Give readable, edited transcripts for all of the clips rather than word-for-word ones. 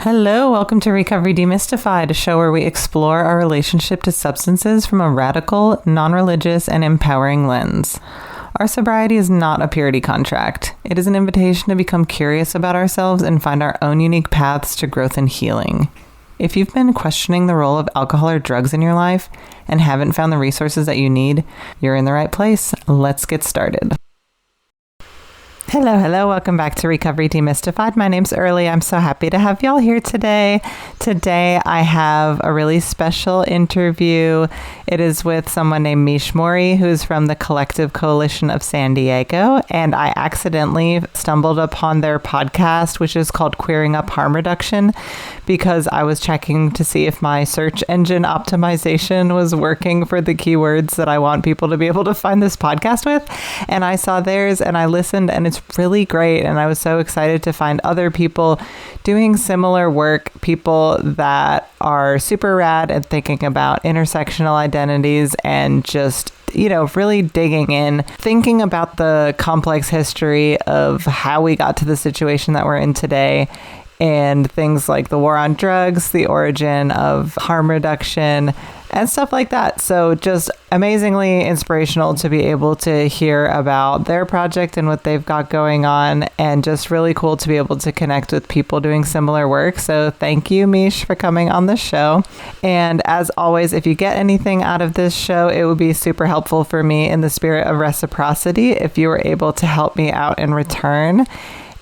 Hello, welcome to Recovery Demystified, a show where we explore our relationship to substances from a radical, non-religious, and empowering lens. Our sobriety is not a purity contract. It is an invitation to become curious about ourselves and find our own unique paths to growth and healing. If you've been questioning the role of alcohol or drugs in your life and haven't found the resources that you need, you're in the right place. Let's get started. Hello. Welcome back to Recovery Demystified. My name's Early. I'm so happy to have y'all here today. Today, I have a really special interview. It is with someone named Mori, who's from the Collective Coalition of San Diego. And I accidentally stumbled upon their podcast, which is called Queering Up Harm Reduction, because I was checking to see if my search engine optimization was working for the keywords that I want people to be able to find this podcast with. And I saw theirs and I listened, and it's really great. And I was so excited to find other people doing similar work, people that are super rad and thinking about intersectional identities and just really digging in, thinking about the complex history of how we got to the situation that we're in today, and things like the war on drugs, the origin of harm reduction, and stuff like that. So just amazingly inspirational to be able to hear about their project and what they've got going on, and just really cool to be able to connect with people doing similar work. So thank you, Meesh, for coming on the show. And as always, if you get anything out of this show, it would be super helpful for me in the spirit of reciprocity if you were able to help me out in return.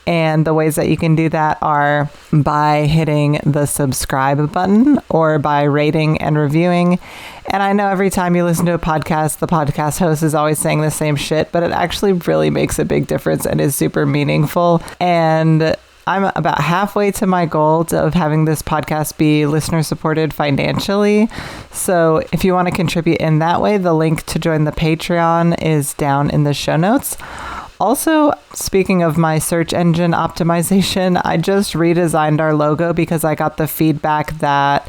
And the ways that you can do that are by hitting the subscribe button or by rating and reviewing. And I know every time you listen to a podcast, the podcast host is always saying the same shit, but it actually really makes a big difference and is super meaningful. And I'm about halfway to my goal of having this podcast be listener supported financially. So if you want to contribute in that way, the link to join the Patreon is down in the show notes. Also, speaking of my search engine optimization, I just redesigned our logo because I got the feedback that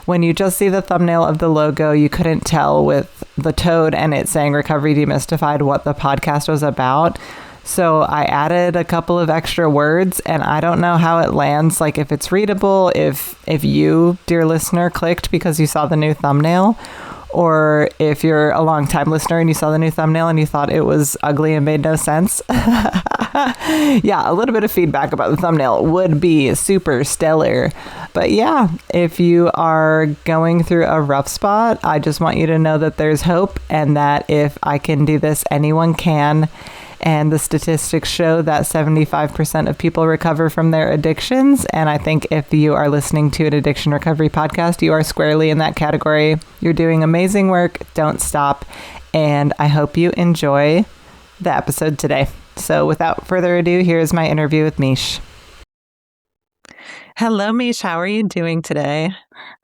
when you just see the thumbnail of the logo, you couldn't tell with the toad and it saying Recovery Demystified what the podcast was about. So I added a couple of extra words, and I don't know how it lands, like if it's readable, if you, dear listener, clicked because you saw the new thumbnail, or if you're a long-time listener and you saw the new thumbnail and you thought it was ugly and made no sense. Yeah, a little bit of feedback about the thumbnail would be super stellar. But yeah, if you are going through a rough spot, I just want you to know that there's hope, and that if I can do this, anyone can. And the statistics show that 75% of people recover from their addictions. And I think if you are listening to an addiction recovery podcast, you are squarely in that category. You're doing amazing work. Don't stop. And I hope you enjoy the episode today. So without further ado, here's my interview with Meesh. Hello, Meesh. How are you doing today?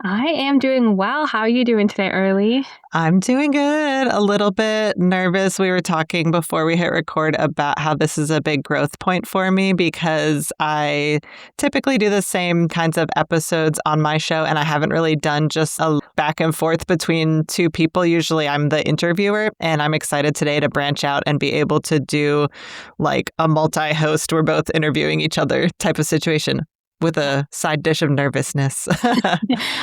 I am doing well. How are you doing today, Early? I'm doing good. A little bit nervous. We were talking before we hit record about how this is a big growth point for me, because I typically do the same kinds of episodes on my show, and I haven't really done just a back and forth between two people. Usually I'm the interviewer, and I'm excited today to branch out and be able to do like a multi-host, we're both interviewing each other type of situation, with a side dish of nervousness.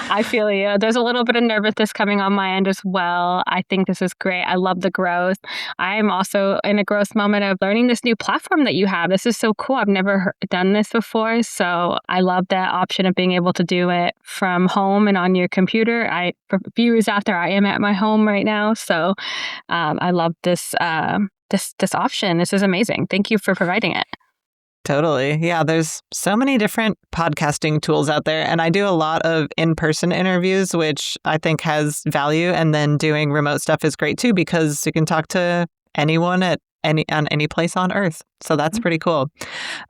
I feel you. There's a little bit of nervousness coming on my end as well. I think this is great. I love the growth. I'm also in a growth moment of learning this new platform that you have. This is so cool. I've never done this before. So I love that option of being able to do it from home and on your computer. For viewers out there, I am at my home right now. So I love this option. This is amazing. Thank you for providing it. Totally. Yeah, there's so many different podcasting tools out there. And I do a lot of in-person interviews, which I think has value. And then doing remote stuff is great too, because you can talk to anyone on any place on Earth. So that's pretty cool.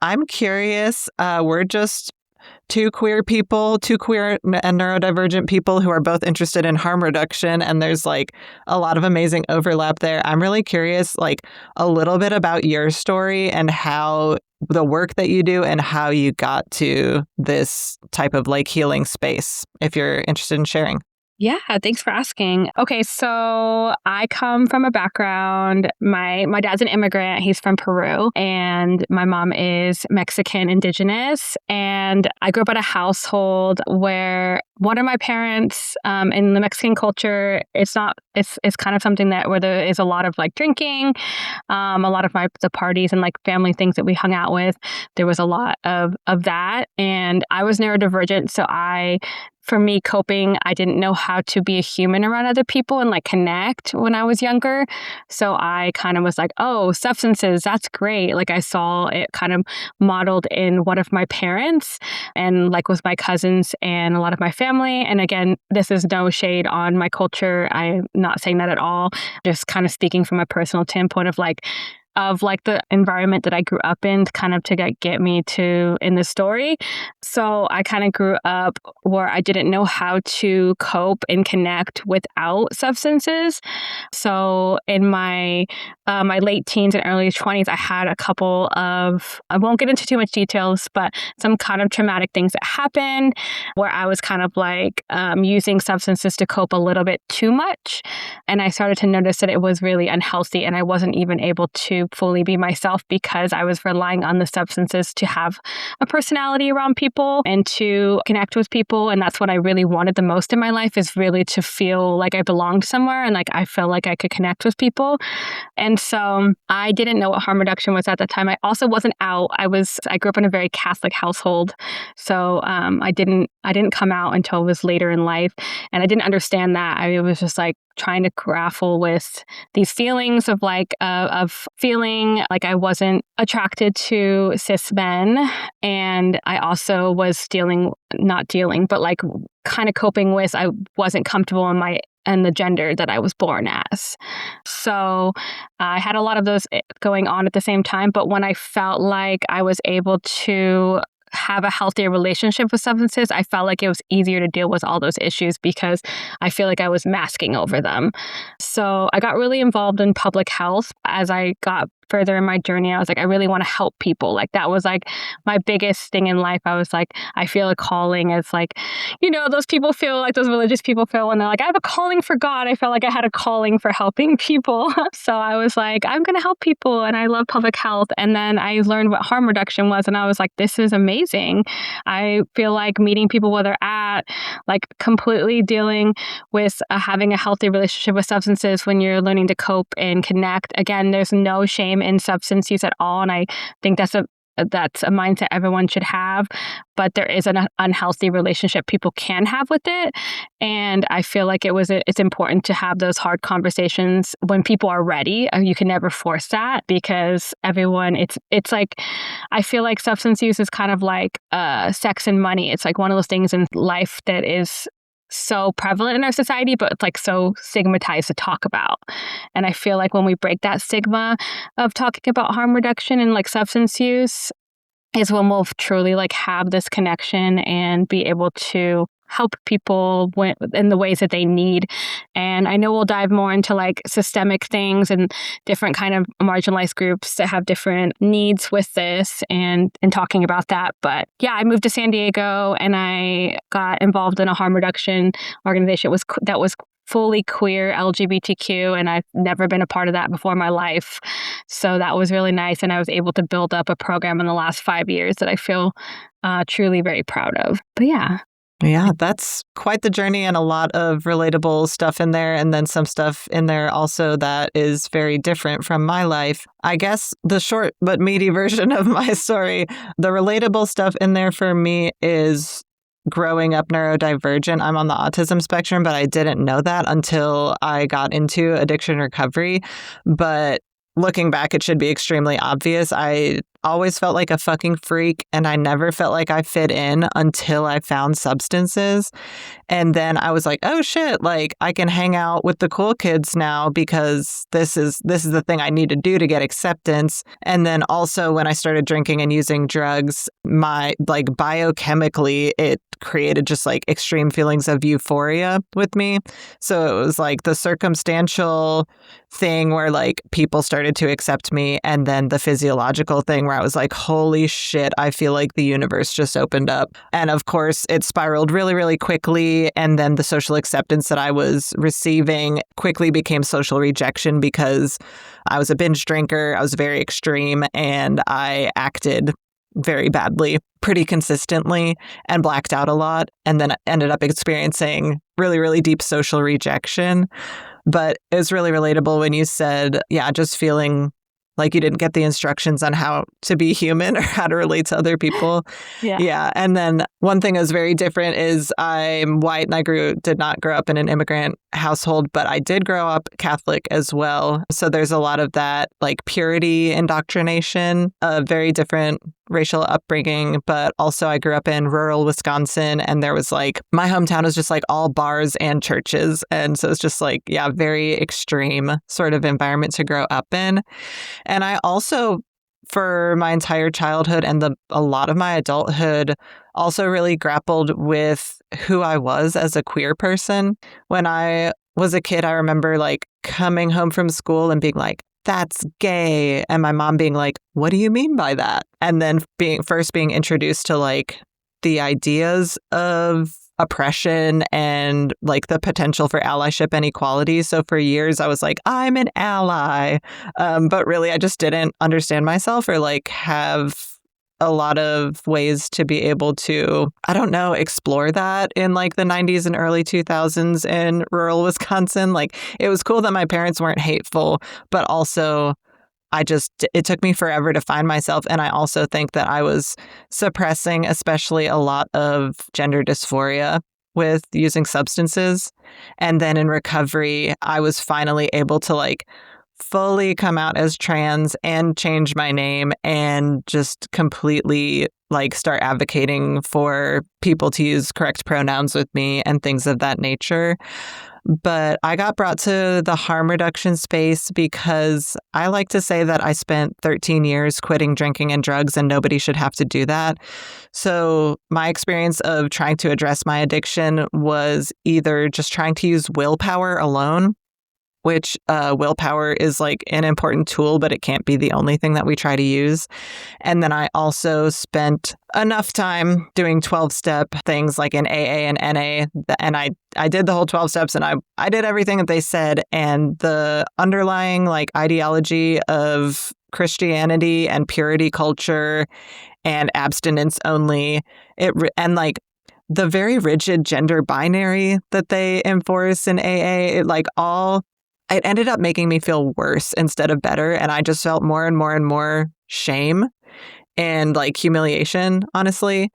I'm curious. We're just two queer and neurodivergent people who are both interested in harm reduction. And there's like a lot of amazing overlap there. I'm really curious, like a little bit about your story and how the work that you do and how you got to this type of like healing space, if you're interested in sharing. Yeah, thanks for asking. Okay, so I come from a background. My dad's an immigrant. He's from Peru, and my mom is Mexican indigenous. And I grew up in a household where one of my parents, in the Mexican culture, it's kind of something that where there is a lot of like drinking, a lot of the parties and like family things that we hung out with. There was a lot of that, and I was neurodivergent, so for me, coping, I didn't know how to be a human around other people and like connect when I was younger. So I kind of was like, oh, substances, that's great. Like I saw it kind of modeled in one of my parents and like with my cousins and a lot of my family. And again, this is no shade on my culture. I'm not saying that at all. Just kind of speaking from a personal standpoint of the environment that I grew up in kind of to get me to in the story. So I kind of grew up where I didn't know how to cope and connect without substances. So in my late teens and early 20s, I had a couple of, I won't get into too much details, but some kind of traumatic things that happened where I was kind of like using substances to cope a little bit too much. And I started to notice that it was really unhealthy and I wasn't even able to fully be myself because I was relying on the substances to have a personality around people and to connect with people. And that's what I really wanted the most in my life, is really to feel like I belonged somewhere and like I felt like I could connect with people. And so I didn't know what harm reduction was at that time. I also wasn't out. I grew up in a very Catholic household. So I didn't come out until it was later in life. And I didn't understand that. I was just like trying to grapple with these feelings of feeling like I wasn't attracted to cis men. And I also was not dealing, but like kind of coping with, I wasn't comfortable in the gender that I was born as. So I had a lot of those going on at the same time. But when I felt like I was able to have a healthier relationship with substances, I felt like it was easier to deal with all those issues because I feel like I was masking over them. So I got really involved in public health as I got further in my journey. I was like, I really want to help people. Like that was like my biggest thing in life. I was like, I feel a calling as like, those people feel like those religious people feel when they're like, I have a calling for God. I felt like I had a calling for helping people. So I was like, I'm going to help people. And I love public health. And then I learned what harm reduction was. And I was like, this is amazing. I feel like meeting people where they're at, like completely dealing with having a healthy relationship with substances when you're learning to cope and connect. Again, there's no shame in substance use at all. And I think that's a mindset everyone should have, but there is an unhealthy relationship people can have with it. And I feel like it's important to have those hard conversations when people are ready. You can never force that because everyone, it's like, I feel like substance use is kind of like sex and money. It's like one of those things in life that is so prevalent in our society, but it's like so stigmatized to talk about. And I feel like when we break that stigma of talking about harm reduction and like substance use is when we'll truly like have this connection and be able to help people in the ways that they need. And I know we'll dive more into like systemic things and different kind of marginalized groups that have different needs with this and talking about that. But yeah, I moved to San Diego and I got involved in a harm reduction organization that was fully queer, LGBTQ, and I've never been a part of that before in my life. So that was really nice. And I was able to build up a program in the last 5 years that I feel truly very proud of. But yeah. Yeah, that's quite the journey and a lot of relatable stuff in there. And then some stuff in there also that is very different from my life. I guess the short but meaty version of my story, the relatable stuff in there for me is growing up neurodivergent. I'm on the autism spectrum, but I didn't know that until I got into addiction recovery. But looking back, it should be extremely obvious. I always felt like a fucking freak, and I never felt like I fit in until I found substances. And then I was like, oh shit, like I can hang out with the cool kids now because this is the thing I need to do to get acceptance. And then also when I started drinking and using drugs, my like biochemically, it created just like extreme feelings of euphoria with me. So it was like the circumstantial thing where like people started to accept me, and then the physiological thing where I was like, holy shit, I feel like the universe just opened up. And of course, it spiraled really, really quickly. And then the social acceptance that I was receiving quickly became social rejection because I was a binge drinker. I was very extreme and I acted very badly, pretty consistently, and blacked out a lot, and then ended up experiencing really, really deep social rejection. But it was really relatable when you said, yeah, just feeling like you didn't get the instructions on how to be human or how to relate to other people. Yeah. And then one thing that was very different is I'm white and I did not grow up in an immigrant household, but I did grow up Catholic as well. So there's a lot of that like purity indoctrination, a very different racial upbringing, but also I grew up in rural Wisconsin and there was like, my hometown was just like all bars and churches. And so it's just like, yeah, very extreme sort of environment to grow up in. And I also, for my entire childhood and a lot of my adulthood, also really grappled with who I was as a queer person. When I was a kid, I remember like coming home from school and being like, that's gay. And my mom being like, what do you mean by that? And then being introduced to like the ideas of oppression and like the potential for allyship and equality. So for years I was like, I'm an ally. But really I just didn't understand myself or like have a lot of ways to be able to, I don't know, explore that in like the 90s and early 2000s in rural Wisconsin. Like it was cool that my parents weren't hateful, but also it took me forever to find myself. And I also think that I was suppressing especially a lot of gender dysphoria with using substances. And then in recovery, I was finally able to like fully come out as trans and change my name and just completely like start advocating for people to use correct pronouns with me and things of that nature. But I got brought to the harm reduction space because I like to say that I spent 13 years quitting drinking and drugs and nobody should have to do that. So my experience of trying to address my addiction was either just trying to use willpower alone, which willpower is like an important tool, but it can't be the only thing that we try to use. And then I also spent enough time doing 12-step things like in AA and NA. And I did the whole 12 steps and I did everything that they said. And the underlying like ideology of Christianity and purity culture and abstinence only, and like the very rigid gender binary that they enforce in AA, it ended up making me feel worse instead of better. And I just felt more and more and more shame and like humiliation, honestly.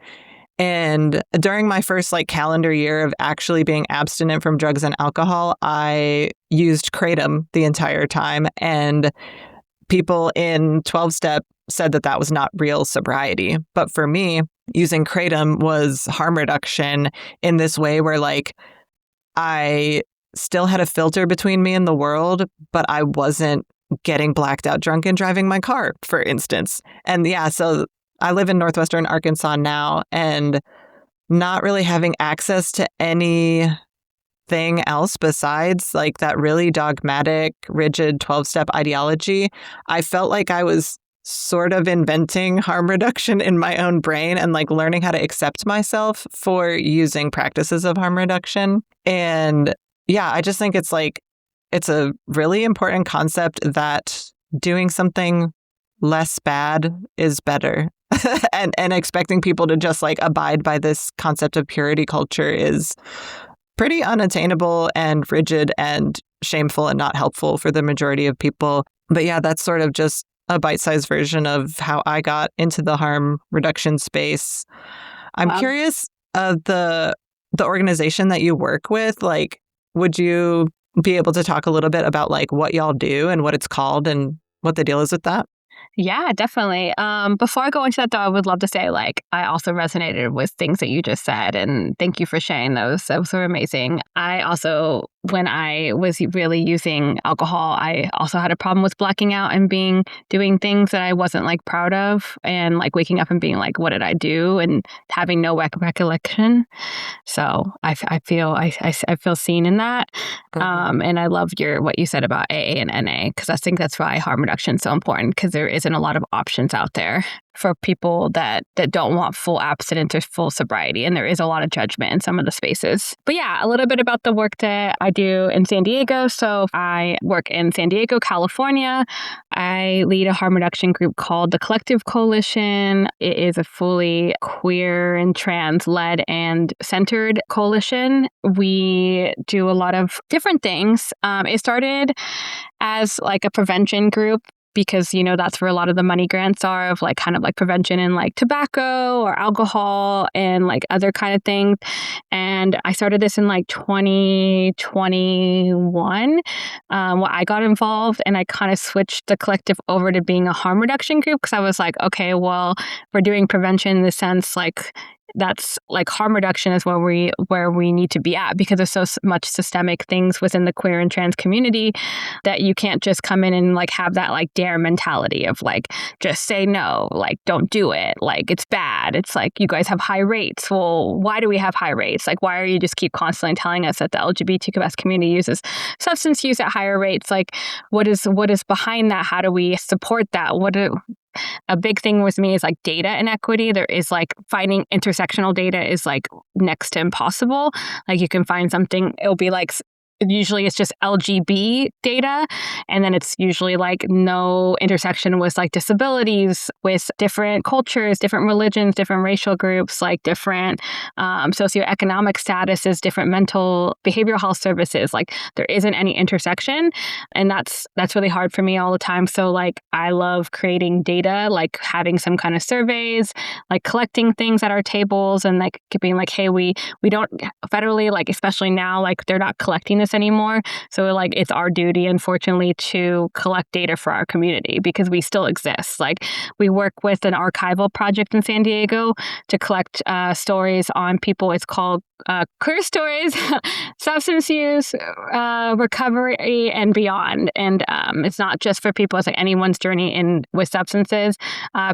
And during my first like calendar year of actually being abstinent from drugs and alcohol, I used kratom the entire time. And people in 12-step said that that was not real sobriety. But for me, using kratom was harm reduction in this way where like I still had a filter between me and the world, but I wasn't getting blacked out drunk and driving my car, for instance. And yeah, so I live in northwestern Arkansas now and not really having access to anything else besides like that really dogmatic, rigid 12-step ideology. I felt like I was sort of inventing harm reduction in my own brain and like learning how to accept myself for using practices of harm reduction. And yeah, I just think it's a really important concept that doing something less bad is better. and expecting people to just like abide by this concept of purity culture is pretty unattainable and rigid and shameful and not helpful for the majority of people. But yeah, that's sort of just a bite-sized version of how I got into the harm reduction space. I'm curious of the organization that you work with, like, would you be able to talk a little bit about like what y'all do and what it's called and what the deal is with that? Yeah, definitely. Before I go into that, though, I would love to say, like, I also resonated with things that you just said, and thank you for sharing those. Those were amazing. I also when I was really using alcohol, I also had a problem with blacking out and doing things that I wasn't like proud of, and like waking up and being like, what did I do? And having no recollection. So I feel seen in that. And I loved what you said about AA and NA, because I think that's why harm reduction is so important, because there isn't a lot of options out there for people that don't want full abstinence or full sobriety. And there is a lot of judgment in some of the spaces. But yeah, a little bit about the work that I do in San Diego. So I work in San Diego, California. I lead a harm reduction group called the Collective Coalition. It is a fully queer and trans-led and centered coalition. We do a lot of different things. It started as like a prevention group, because, that's where a lot of the money grants are, of like kind of like prevention in like tobacco or alcohol and like other kind of things. And I started this in like 2021 when I got involved, and I kind of switched the collective over to being a harm reduction group, because I was like, okay, well, we're doing prevention in the sense like that's like harm reduction is where we need to be at, because there's so much systemic things within the queer and trans community that you can't just come in and like have that like dare mentality of like, just say no, like don't do it, like it's bad. It's like, you guys have high rates. Well, why do we have high rates? Like, why are you just keep constantly telling us that the LGBTQ+ community uses substance use at higher rates? Like, what is behind that? How do we support that? A big thing with me is like data inequity. There is like finding intersectional data is like next to impossible. Like you can find something, it'll be like, usually it's just LGB data, and then it's usually like no intersection with like disabilities, with different cultures, different religions, different racial groups, like different socioeconomic statuses, different mental behavioral health services. Like there isn't any intersection, and that's really hard for me all the time. So like I love creating data, like having some kind of surveys, like collecting things at our tables, and like being like, hey, we don't federally, like especially now, like they're not collecting this anymore. So like it's our duty, unfortunately, to collect data for our community, because we still exist. Like we work with an archival project in San Diego to collect stories on people. It's called Queer Stories, Substance Use, Recovery, and Beyond. And it's not just for people, it's like anyone's journey with substances,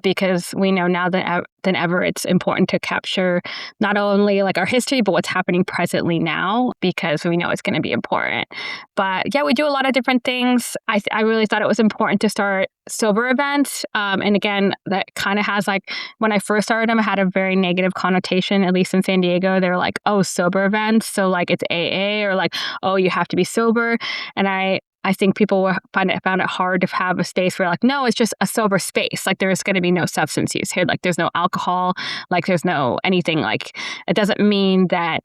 because we know now than ever it's important to capture not only like our history, but what's happening presently now, because we know it's going to be important. But yeah, we do a lot of different things. I really thought it was important to start sober events. And again, that kind of has like, when I first started them, it had a very negative connotation, at least in San Diego. They were like, oh, sober events. So like it's AA, or like, oh, you have to be sober. And I think people found it hard to have a space where like, no, it's just a sober space. Like there's going to be no substance use here. Like there's no alcohol, like there's no anything. Like it doesn't mean that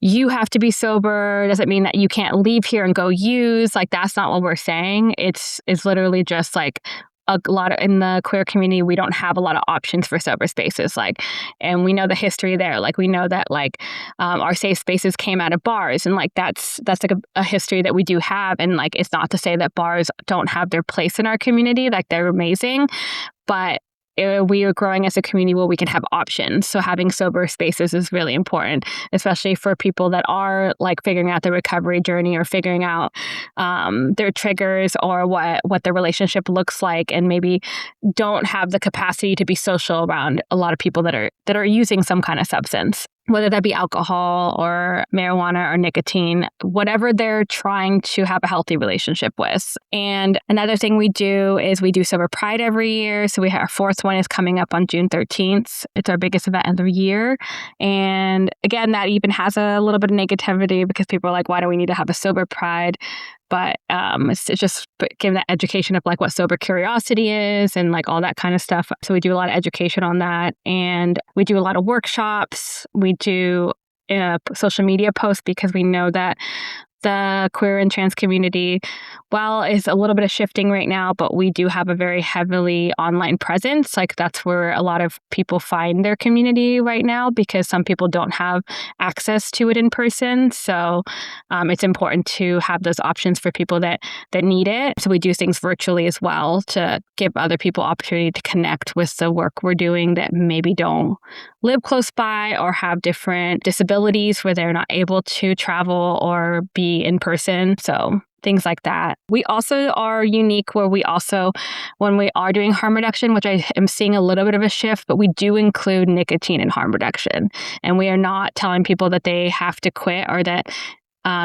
you have to be sober. It doesn't mean that you can't leave here and go use. Like that's not what we're saying. It's literally just like, a lot of, in the queer community, we don't have a lot of options for sober spaces. Like, and we know the history there. Like, we know that like our safe spaces came out of bars, and like that's like a history that we do have. And like, it's not to say that bars don't have their place in our community. Like, they're amazing, but we are growing as a community where we can have options. So having sober spaces is really important, especially for people that are like figuring out their recovery journey, or figuring out their triggers, or what their relationship looks like, and maybe don't have the capacity to be social around a lot of people that are using some kind of substance, whether that be alcohol or marijuana or nicotine, whatever they're trying to have a healthy relationship with. And another thing we do is we do Sober Pride every year. So our fourth one is coming up on June 13th. It's our biggest event of the year. And again, that even has a little bit of negativity, because people are like, why do we need to have a Sober Pride? But it's just giving that education of like what sober curiosity is, and like all that kind of stuff. So we do a lot of education on that, and we do a lot of workshops. We do social media posts, because we know that the queer and trans community, while is a little bit of shifting right now, but we do have a very heavily online presence. Like that's where a lot of people find their community right now, because some people don't have access to it in person. So it's important to have those options for people that need it. So we do things virtually as well to give other people opportunity to connect with the work we're doing, that maybe don't live close by or have different disabilities where they're not able to travel or be be in person. So things like that. We also are unique where we also, when we are doing harm reduction, which I am seeing a little bit of a shift, but we do include nicotine in harm reduction. And we are not telling people that they have to quit or that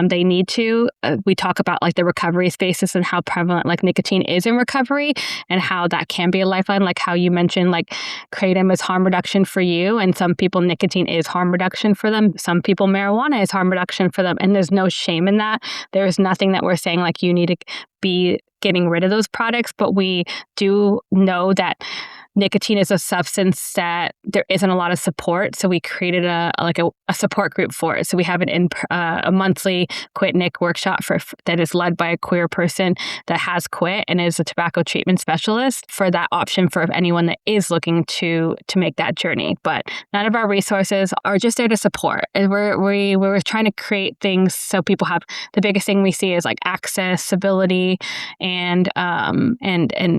they need to. We talk about like the recovery spaces and how prevalent like nicotine is in recovery and how that can be a lifeline. Like how you mentioned, like kratom is harm reduction for you, and some people nicotine is harm reduction for them. Some people marijuana is harm reduction for them, and there's no shame in that. There is nothing that we're saying like you need to be getting rid of those products, but we do know that nicotine is a substance that there isn't a lot of support. So we created a support group for it. So we have a monthly Quit Nic workshop that is led by a queer person that has quit and is a tobacco treatment specialist for that option for anyone that is looking to make that journey. But none of our resources are just there to support. And we're trying to create things so people have, the biggest thing we see is like accessibility and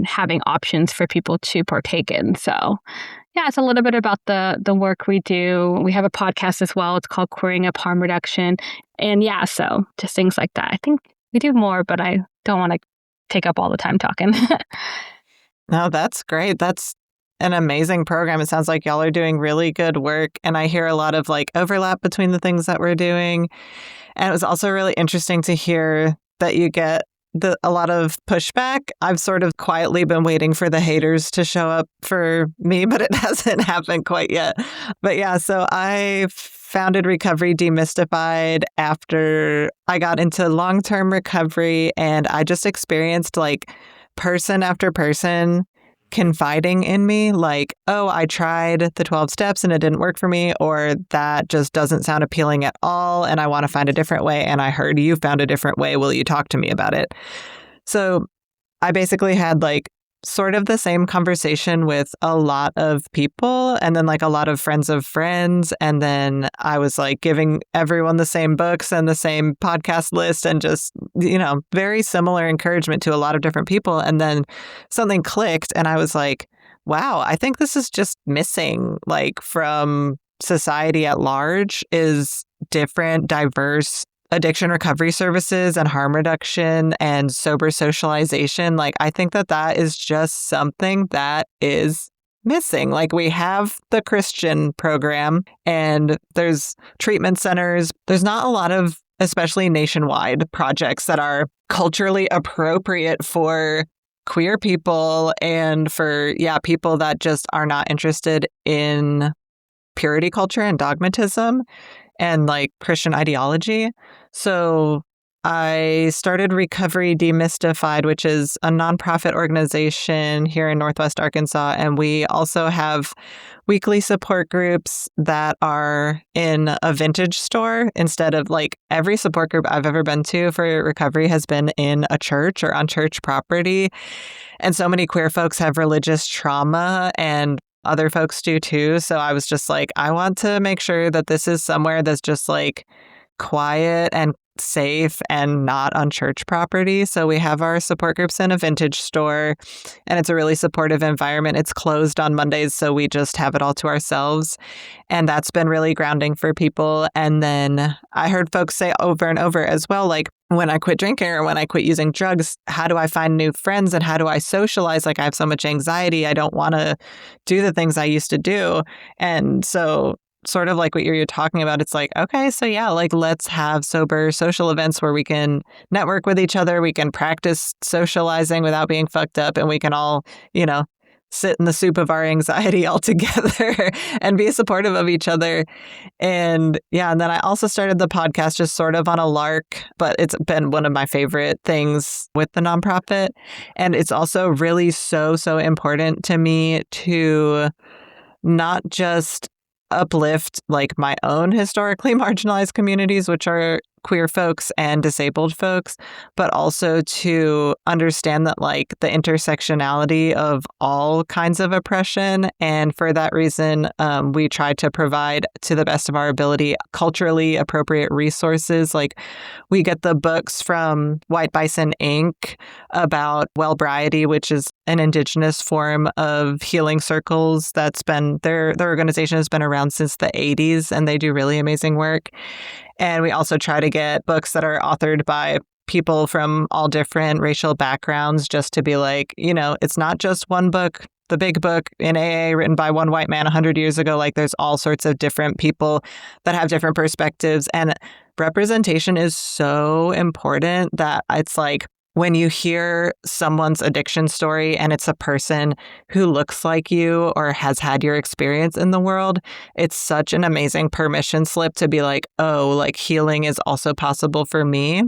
having options for people to partake in. So yeah, it's a little bit about the work we do. We have a podcast as well. It's called Queering Up Harm Reduction. And yeah, so just things like that. I think we do more, but I don't want to take up all the time talking. No, that's great. That's an amazing program. It sounds like y'all are doing really good work. And I hear a lot of like overlap between the things that we're doing. And it was also really interesting to hear that you get a lot of pushback. I've sort of quietly been waiting for the haters to show up for me, but it hasn't happened quite yet. But yeah, so I founded Recovery Demystified after I got into long-term recovery, and I just experienced like person after person confiding in me, like, oh, I tried the 12 steps and it didn't work for me, or that just doesn't sound appealing at all and I want to find a different way, and I heard you found a different way. Will you talk to me about it? So I basically had like sort of the same conversation with a lot of people, and then like a lot of friends of friends. And then I was like giving everyone the same books and the same podcast list and just, very similar encouragement to a lot of different people. And then something clicked and I was like, wow, I think this is just missing like from society at large is different, diverse addiction recovery services and harm reduction and sober socialization. Like, I think that is just something that is missing. Like, we have the Christian program and there's treatment centers. There's not a lot of, especially nationwide, projects that are culturally appropriate for queer people and for, people that just are not interested in purity culture and dogmatism and like Christian ideology. So I started Recovery Demystified, which is a nonprofit organization here in Northwest Arkansas. And we also have weekly support groups that are in a vintage store instead of like every support group I've ever been to for recovery has been in a church or on church property. And so many queer folks have religious trauma and other folks do too. So I was just like, I want to make sure that this is somewhere that's just like quiet and safe and not on church property. So we have our support groups in a vintage store and it's a really supportive environment. It's closed on Mondays, so we just have it all to ourselves. And that's been really grounding for people. And then I heard folks say over and over as well, like, when I quit drinking or when I quit using drugs, how do I find new friends and how do I socialize? Like, I have so much anxiety. I don't want to do the things I used to do. And so sort of like what you're talking about, it's like, okay, so yeah, like let's have sober social events where we can network with each other. We can practice socializing without being fucked up, and we can all, sit in the soup of our anxiety all together and be supportive of each other. And and then I also started the podcast just sort of on a lark, but it's been one of my favorite things with the nonprofit. And it's also really so important to me to not just uplift like my own historically marginalized communities, which are queer folks and disabled folks, but also to understand that like the intersectionality of all kinds of oppression. And for that reason, we try to provide to the best of our ability culturally appropriate resources. Like, we get the books from White Bison Inc. about Wellbriety, which is an indigenous form of healing circles that's been, their organization has been around since the 80s, and they do really amazing work. And we also try to get books that are authored by people from all different racial backgrounds, just to be like, it's not just one book, the big book in AA written by one white man 100 years ago. Like, there's all sorts of different people that have different perspectives. And representation is so important that it's like, when you hear someone's addiction story and it's a person who looks like you or has had your experience in the world, it's such an amazing permission slip to be like, oh, like healing is also possible for me.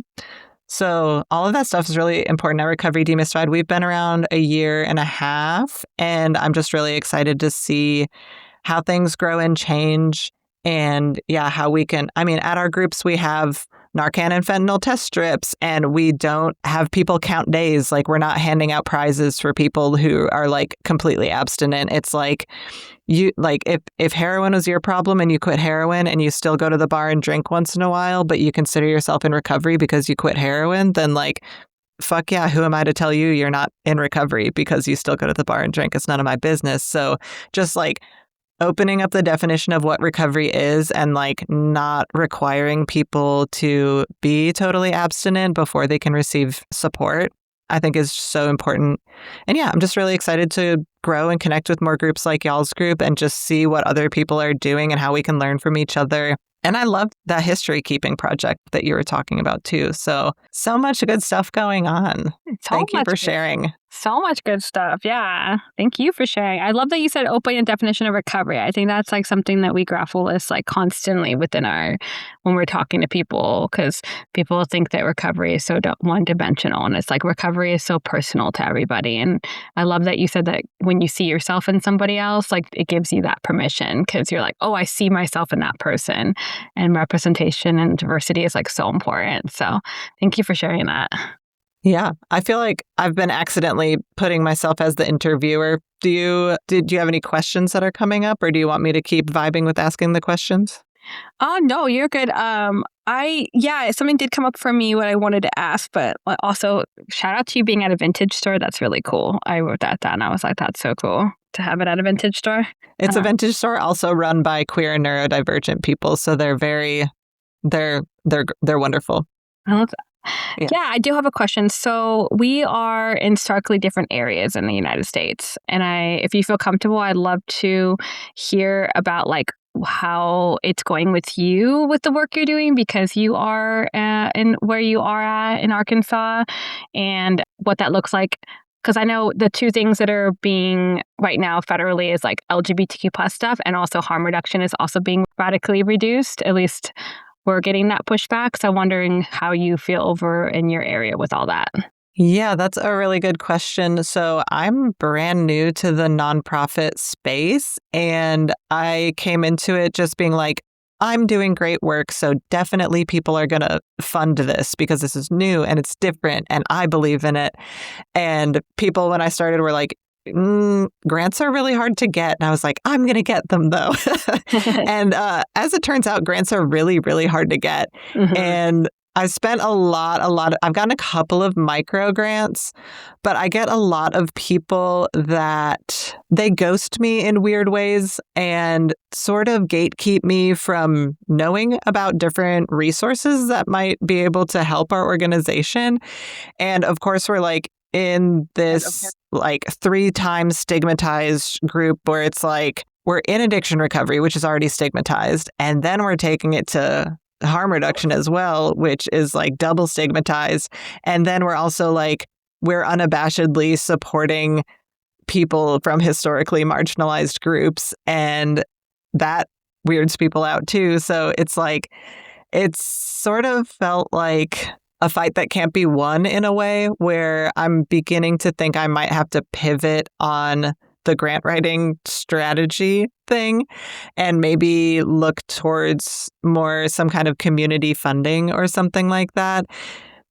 So all of that stuff is really important at Recovery Demystified. We've been around a year and a half, and I'm just really excited to see how things grow and change. And how we can, at our groups, we have Narcan and fentanyl test strips, and we don't have people count days. Like, we're not handing out prizes for people who are like completely abstinent. It's like, if heroin was your problem and you quit heroin and you still go to the bar and drink once in a while, but you consider yourself in recovery because you quit heroin, then like, fuck yeah, who am I to tell you you're not in recovery because you still go to the bar and drink? It's none of my business. So just like opening up the definition of what recovery is and like not requiring people to be totally abstinent before they can receive support, I think is so important. And I'm just really excited to grow and connect with more groups like y'all's group and just see what other people are doing and how we can learn from each other. And I love that history keeping project that you were talking about too. So much good stuff going on. Thank you for sharing. So much good stuff. Yeah. Thank you for sharing. I love that you said open and definition of recovery. I think that's like something that we grapple with like constantly when we're talking to people, because people think that recovery is so one-dimensional, and it's like recovery is so personal to everybody. And I love that you said that when you see yourself in somebody else, like it gives you that permission, because you're like, oh, I see myself in that person. And representation and diversity is like so important. So thank you for sharing that. Yeah, I feel like I've been accidentally putting myself as the interviewer. Did you have any questions that are coming up, or do you want me to keep vibing with asking the questions? Oh, no, you're good. Something did come up for me what I wanted to ask, but also shout out to you being at a vintage store. That's really cool. I wrote that down. I was like, that's so cool to have it at a vintage store. It's a vintage store also run by queer and neurodivergent people, so they're wonderful. I love that. Yeah, I do have a question. So we are in starkly different areas in the United States. And if you feel comfortable, I'd love to hear about like how it's going with you with the work you're doing, because you are in where you are at in Arkansas, and what that looks like. Because I know the two things that are being right now federally is like LGBTQ plus stuff, and also harm reduction is also being radically reduced. At least we're getting that pushback. So I'm wondering how you feel over in your area with all that. Yeah, that's a really good question. So I'm brand new to the nonprofit space, and I came into it just being like, I'm doing great work, so definitely people are going to fund this because this is new and it's different and I believe in it. And people, when I started, were like, grants are really hard to get. And I was like, I'm going to get them though. And as it turns out, grants are really, really hard to get. Mm-hmm. And I've spent I've gotten a couple of micro grants, but I get a lot of people that they ghost me in weird ways and sort of gatekeep me from knowing about different resources that might be able to help our organization. And of course, we're like in this like 3 times stigmatized group where it's like we're in addiction recovery, which is already stigmatized, and then we're taking it to harm reduction as well, which is like double stigmatized. And then we're also like, we're unabashedly supporting people from historically marginalized groups, and that weirds people out too. So it's like, it's sort of felt like a fight that can't be won in a way, where I'm beginning to think I might have to pivot on the grant writing strategy thing and maybe look towards more some kind of community funding or something like that.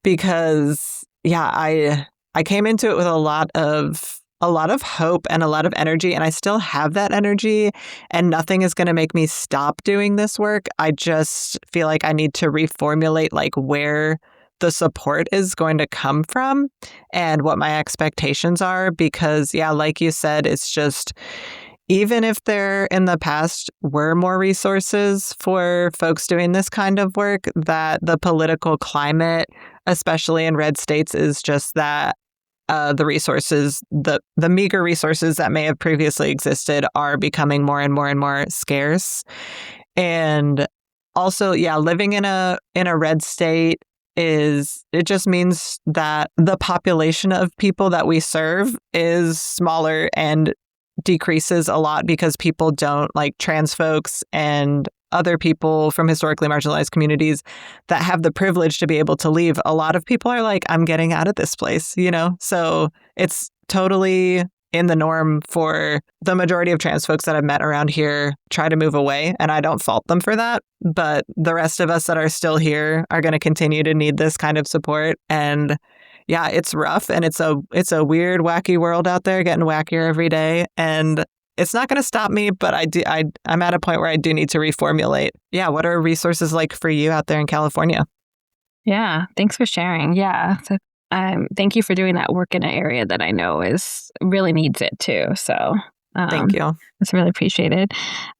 Because I came into it with a lot of hope and a lot of energy, and I still have that energy, and nothing is going to make me stop doing this work. I just feel like I need to reformulate like where the support is going to come from and what my expectations are, because like you said, it's just, even if there in the past were more resources for folks doing this kind of work, that the political climate, especially in red states, is just that the resources, the meager resources that may have previously existed are becoming more and more and more scarce. And also, yeah, living in a red state it just means that the population of people that we serve is smaller and decreases a lot because people don't, like trans folks and other people from historically marginalized communities that have the privilege to be able to leave. A lot of people are like, I'm getting out of this place, So it's totally in the norm for the majority of trans folks that I've met around here try to move away, and I don't fault them for that. But the rest of us that are still here are going to continue to need this kind of support. And yeah, it's rough, and it's a weird, wacky world out there, getting wackier every day. And it's not going to stop me, but I'm at a point where I do need to reformulate. Yeah, what are resources like for you out there in California? Yeah, thanks for sharing. Yeah, so, thank you for doing that work in an area that I know really needs it too. So thank you. It's really appreciated.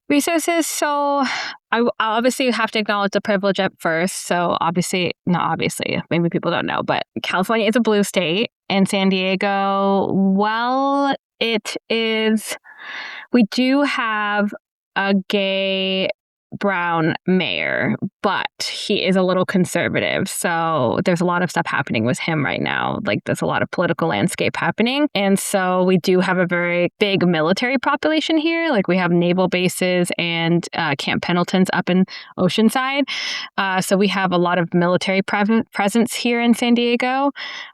Resources. So I obviously have to acknowledge the privilege at first. So not obviously, maybe people don't know, but California is a blue state, and San Diego, well, it is. We do have a gay brown mayor, but he is a little conservative. So there's a lot of stuff happening with him right now. Like there's a lot of political landscape happening. And so we do have a very big military population here. Like we have naval bases and Camp Pendleton's up in Oceanside. So we have a lot of military presence here in San Diego,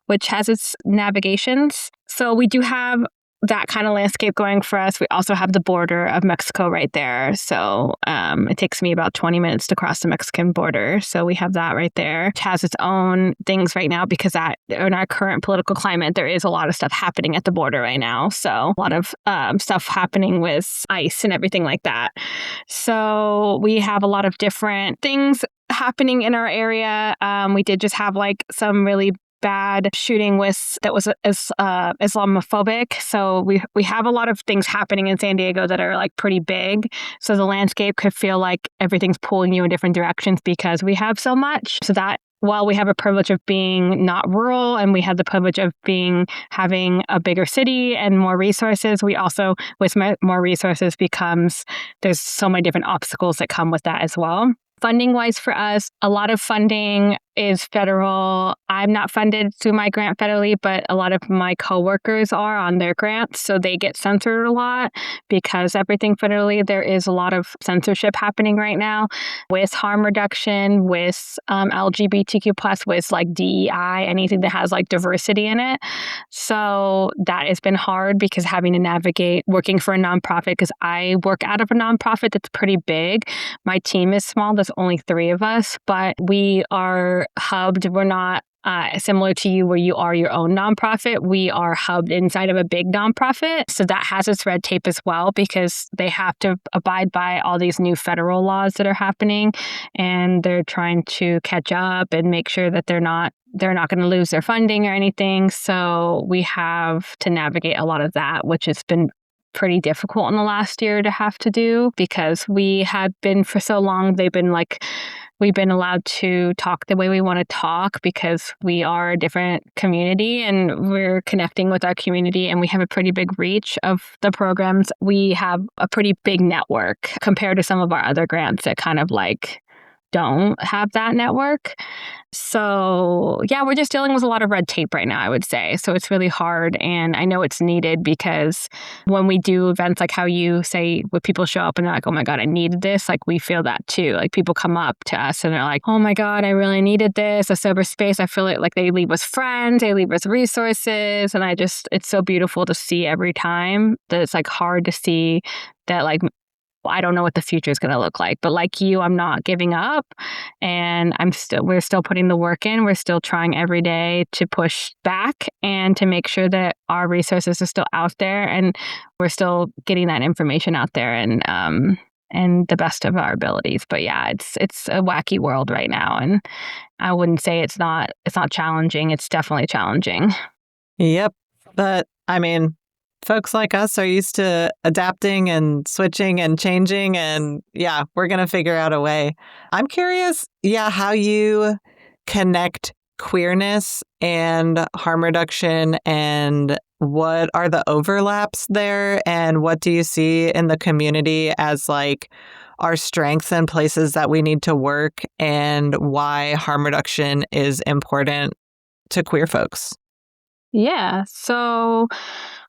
which has its navigations. So we do have that kind of landscape going for us. We also have the border of Mexico right there. So it takes me about 20 minutes to cross the Mexican border. So we have that right there. It has its own things right now because in our current political climate, there is a lot of stuff happening at the border right now. So a lot of stuff happening with ICE and everything like that. So we have a lot of different things happening in our area. We did just have like some really bad shooting that was Islamophobic. So we have a lot of things happening in San Diego that are like pretty big. So the landscape could feel like everything's pulling you in different directions because we have so much. So that while we have a privilege of being not rural and we have the privilege of having a bigger city and more resources, we also, with more resources, there's so many different obstacles that come with that as well. Funding wise for us, a lot of funding is federal. I'm not funded through my grant federally, but a lot of my coworkers are on their grants. So they get censored a lot because everything federally, there is a lot of censorship happening right now with harm reduction, with LGBTQ+, with like DEI, anything that has like diversity in it. So that has been hard because having to navigate working for a nonprofit, because I work out of a nonprofit that's pretty big. My team is small. There's only 3 of us, but we are hubbed. We're not similar to you where you are your own nonprofit. We are hubbed inside of a big nonprofit. So that has its red tape as well because they have to abide by all these new federal laws that are happening, and they're trying to catch up and make sure that they're not going to lose their funding or anything. So we have to navigate a lot of that, which has been pretty difficult in the last year to have to do because we have been for so long, we've been allowed to talk the way we want to talk because we are a different community and we're connecting with our community and we have a pretty big reach of the programs. We have a pretty big network compared to some of our other grants that kind of like don't have that network. So yeah, we're just dealing with a lot of red tape right now, I would say. So it's really hard. And I know it's needed because when we do events like how you say, when people show up and they're like, oh my God, I needed this. Like we feel that too. Like people come up to us and they're like, oh my God, I really needed this. A sober space. I feel like they leave us friends, they leave us resources. And it's so beautiful to see every time that it's like hard to see that like, I don't know what the future is going to look like, but like you, I'm not giving up and we're still putting the work in. We're still trying every day to push back and to make sure that our resources are still out there and we're still getting that information out there and the best of our abilities. But yeah, it's a wacky world right now. And I wouldn't say it's not challenging. It's definitely challenging. Yep. But I mean, folks like us are used to adapting and switching and changing. And yeah, we're going to figure out a way. I'm curious, how you connect queerness and harm reduction, and what are the overlaps there, and what do you see in the community as like our strengths and places that we need to work, and why harm reduction is important to queer folks? Yeah. So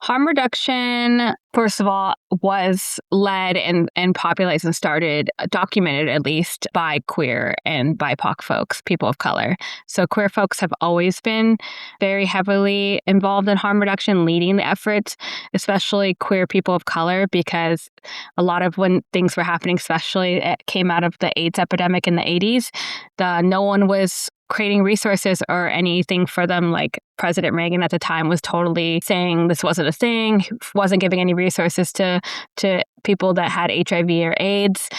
harm reduction, first of all, was led and popularized and started, documented at least, by queer and BIPOC folks, people of color. So queer folks have always been very heavily involved in harm reduction, leading the efforts, especially queer people of color, because a lot of when things were happening, especially it came out of the AIDS epidemic in the 80s, no one was creating resources or anything for them. Like President Reagan at the time was totally saying this wasn't a thing, wasn't giving any resources to people that had HIV or AIDS.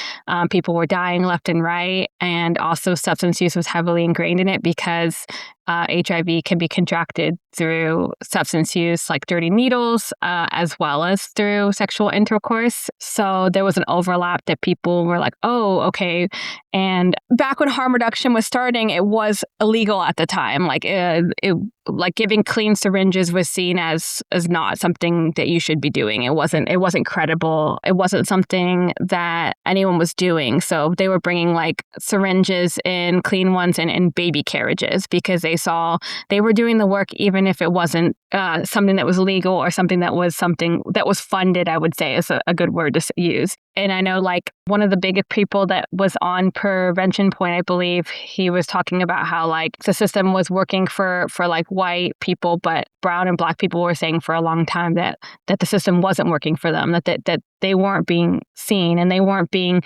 People were dying left and right. And also substance use was heavily ingrained in it because HIV can be contracted through substance use, like dirty needles, as well as through sexual intercourse. So there was an overlap that people were like, oh, okay. And back when harm reduction was starting, it was illegal at the time. Like giving clean syringes was seen as not something that you should be doing. It wasn't credible. It wasn't something that anyone was doing. So they were bringing like syringes in, clean ones, in baby carriages because they were doing the work, even if it wasn't something that was legal or something that was funded, I would say is a good word to use. And I know like one of the biggest people that was on Prevention Point, I believe, he was talking about how like the system was working for like white people, but brown and black people were saying for a long time that the system wasn't working for them, that they weren't being seen and they weren't being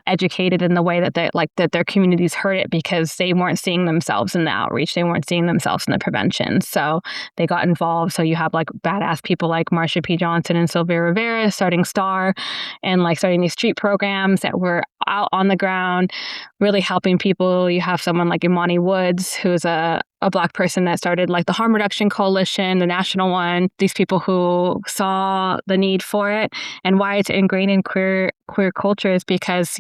educated in the way that their communities heard it, because they weren't seeing themselves in the outreach. They weren't seeing themselves in the prevention. So they got involved. So you have like badass people like Marsha P. Johnson and Sylvia Rivera starting STAR and like starting these street programs that were out on the ground, really helping people. You have someone like Imani Woods, who's a Black person that started like the Harm Reduction Coalition, the national one, these people who saw the need for it. And why it's ingrained in queer culture is because,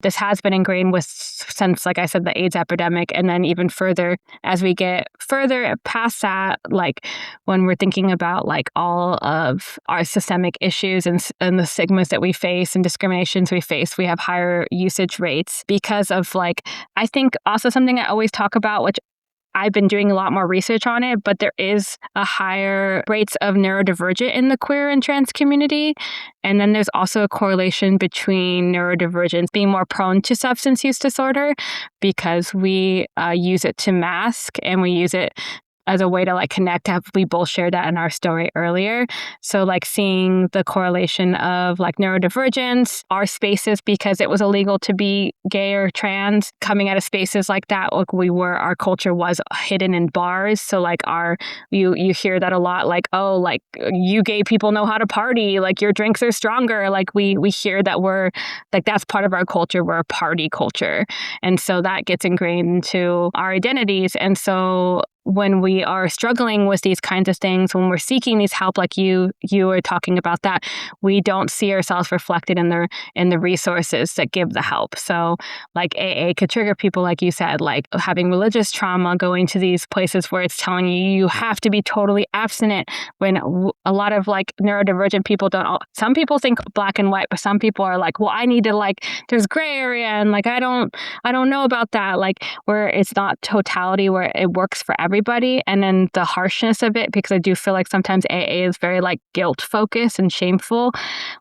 this has been ingrained since, like I said, the AIDS epidemic. And then even further, as we get further past that, like when we're thinking about like all of our systemic issues and the stigmas that we face and discriminations we face, we have higher usage rates because of like, I think also something I always talk about, which I've been doing a lot more research on it, but there is a higher rates of neurodivergent in the queer and trans community. And then there's also a correlation between neurodivergence being more prone to substance use disorder because we use it to mask and we use it as a way to like connect. We both shared that in our story earlier. So like seeing the correlation of like neurodivergence, our spaces, because it was illegal to be gay or trans, coming out of spaces like that, like our culture was hidden in bars. So like you hear that a lot, like, oh, like you gay people know how to party, like your drinks are stronger. Like we hear that we're like, that's part of our culture. We're a party culture. And so that gets ingrained into our identities. And so when we are struggling with these kinds of things, when we're seeking these help, like you were talking about that, we don't see ourselves reflected in the resources that give the help. So like AA could trigger people, like you said, like having religious trauma, going to these places where it's telling you have to be totally abstinent, when a lot of like neurodivergent people some people think black and white, but some people are like, well, I need to like, there's gray area and like, I don't know about that. Like where it's not totality, where it works for everybody. And then the harshness of it, because I do feel like sometimes AA is very like guilt focused and shameful.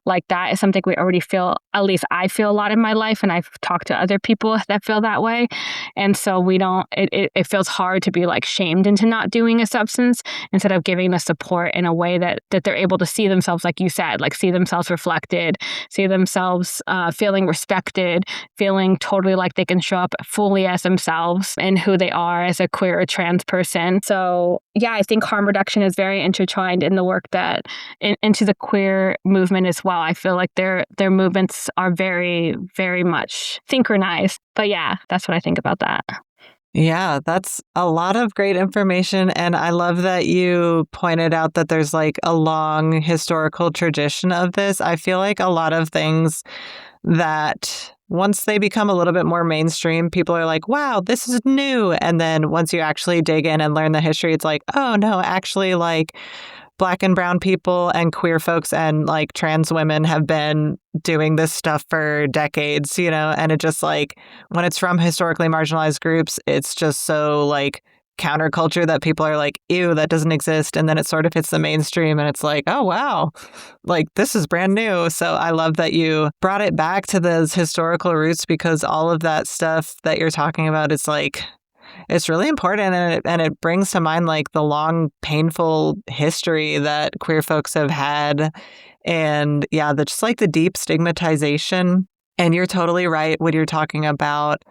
Like that is something we already feel, at least I feel a lot in my life. And I've talked to other people that feel that way. And so it feels hard to be like shamed into not doing a substance instead of giving the support in a way that they're able to see themselves, like you said, like see themselves reflected, see themselves feeling respected, feeling totally like they can show up fully as themselves and who they are as a queer or trans person. So yeah, I think harm reduction is very intertwined in the work that into the queer movement as well. I feel like their movements are very, very much synchronized. But yeah, that's what I think about that. Yeah, that's a lot of great information. And I love that you pointed out that there's like a long historical tradition of this. I feel like a lot of things that once they become a little bit more mainstream, people are like, wow, this is new. And then once you actually dig in and learn the history, it's like, oh no, actually, like Black and brown people and queer folks and like trans women have been doing this stuff for decades, and it just like when it's from historically marginalized groups, it's just so like counterculture that people are like, ew, that doesn't exist. And then it sort of hits the mainstream and it's like, oh, wow, like this is brand new. So I love that you brought it back to those historical roots because all of that stuff that you're talking about is like, it's really important and it brings to mind like the long, painful history that queer folks have had. And yeah, just like the deep stigmatization. And you're totally right when you're talking about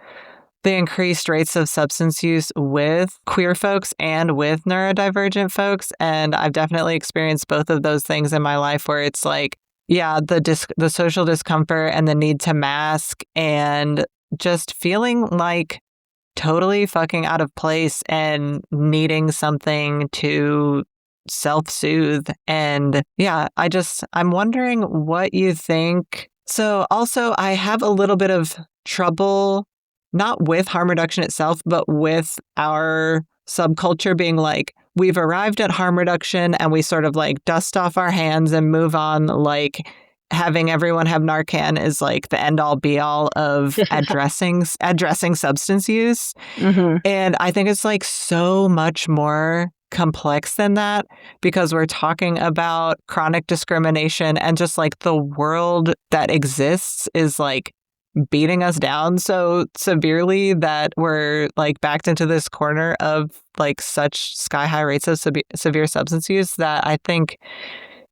the increased rates of substance use with queer folks and with neurodivergent folks. And I've definitely experienced both of those things in my life where it's like, yeah, the social discomfort and the need to mask and just feeling like totally fucking out of place and needing something to self-soothe. And yeah, I'm wondering what you think. So also, I have a little bit of trouble, not with harm reduction itself, but with our subculture being like, we've arrived at harm reduction and we sort of like dust off our hands and move on, like having everyone have Narcan is like the end all be all of addressing substance use. Mm-hmm. And I think it's like so much more complex than that because we're talking about chronic discrimination and just like the world that exists is like beating us down so severely that we're like backed into this corner of like such sky high rates of severe substance use that I think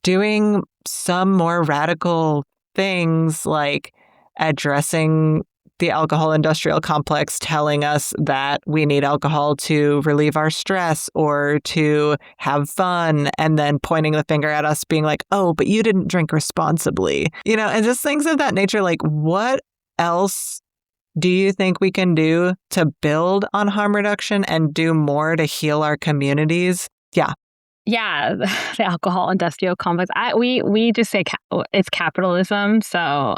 doing some more radical things like addressing the alcohol industrial complex telling us that we need alcohol to relieve our stress or to have fun and then pointing the finger at us being like, oh, but you didn't drink responsibly, and just things of that nature. Like what else do you think we can do to build on harm reduction and do more to heal our communities? Yeah, the alcohol industrial complex. We just say it's capitalism. So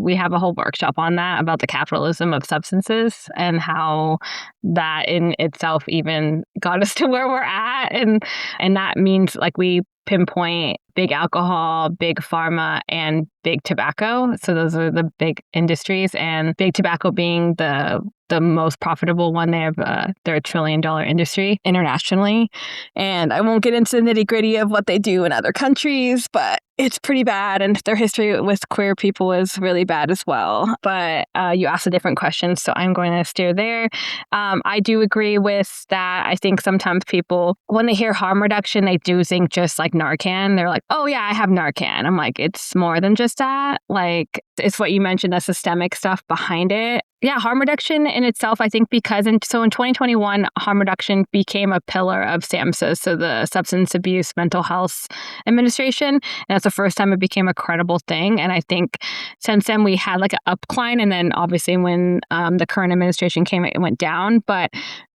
we have a whole workshop on that about the capitalism of substances and how that in itself even got us to where we're at. And that means like we pinpoint big alcohol, big pharma, and big tobacco. So those are the big industries, and big tobacco being the most profitable one. They're a $1 trillion industry internationally. And I won't get into the nitty gritty of what they do in other countries, but it's pretty bad. And their history with queer people is really bad as well. But you asked a different question, so I'm going to steer there. I do agree with that. I think sometimes people, when they hear harm reduction, they do think just like Narcan. They're like, oh yeah, I have Narcan. I'm like, it's more than just that. Like, it's what you mentioned, the systemic stuff behind it. Yeah, harm reduction in itself, I think, because in 2021, harm reduction became a pillar of SAMHSA, so the Substance Abuse Mental Health Administration. And that's the first time it became a credible thing. And I think since then we had like an upcline, and then obviously when the current administration came, it went down. But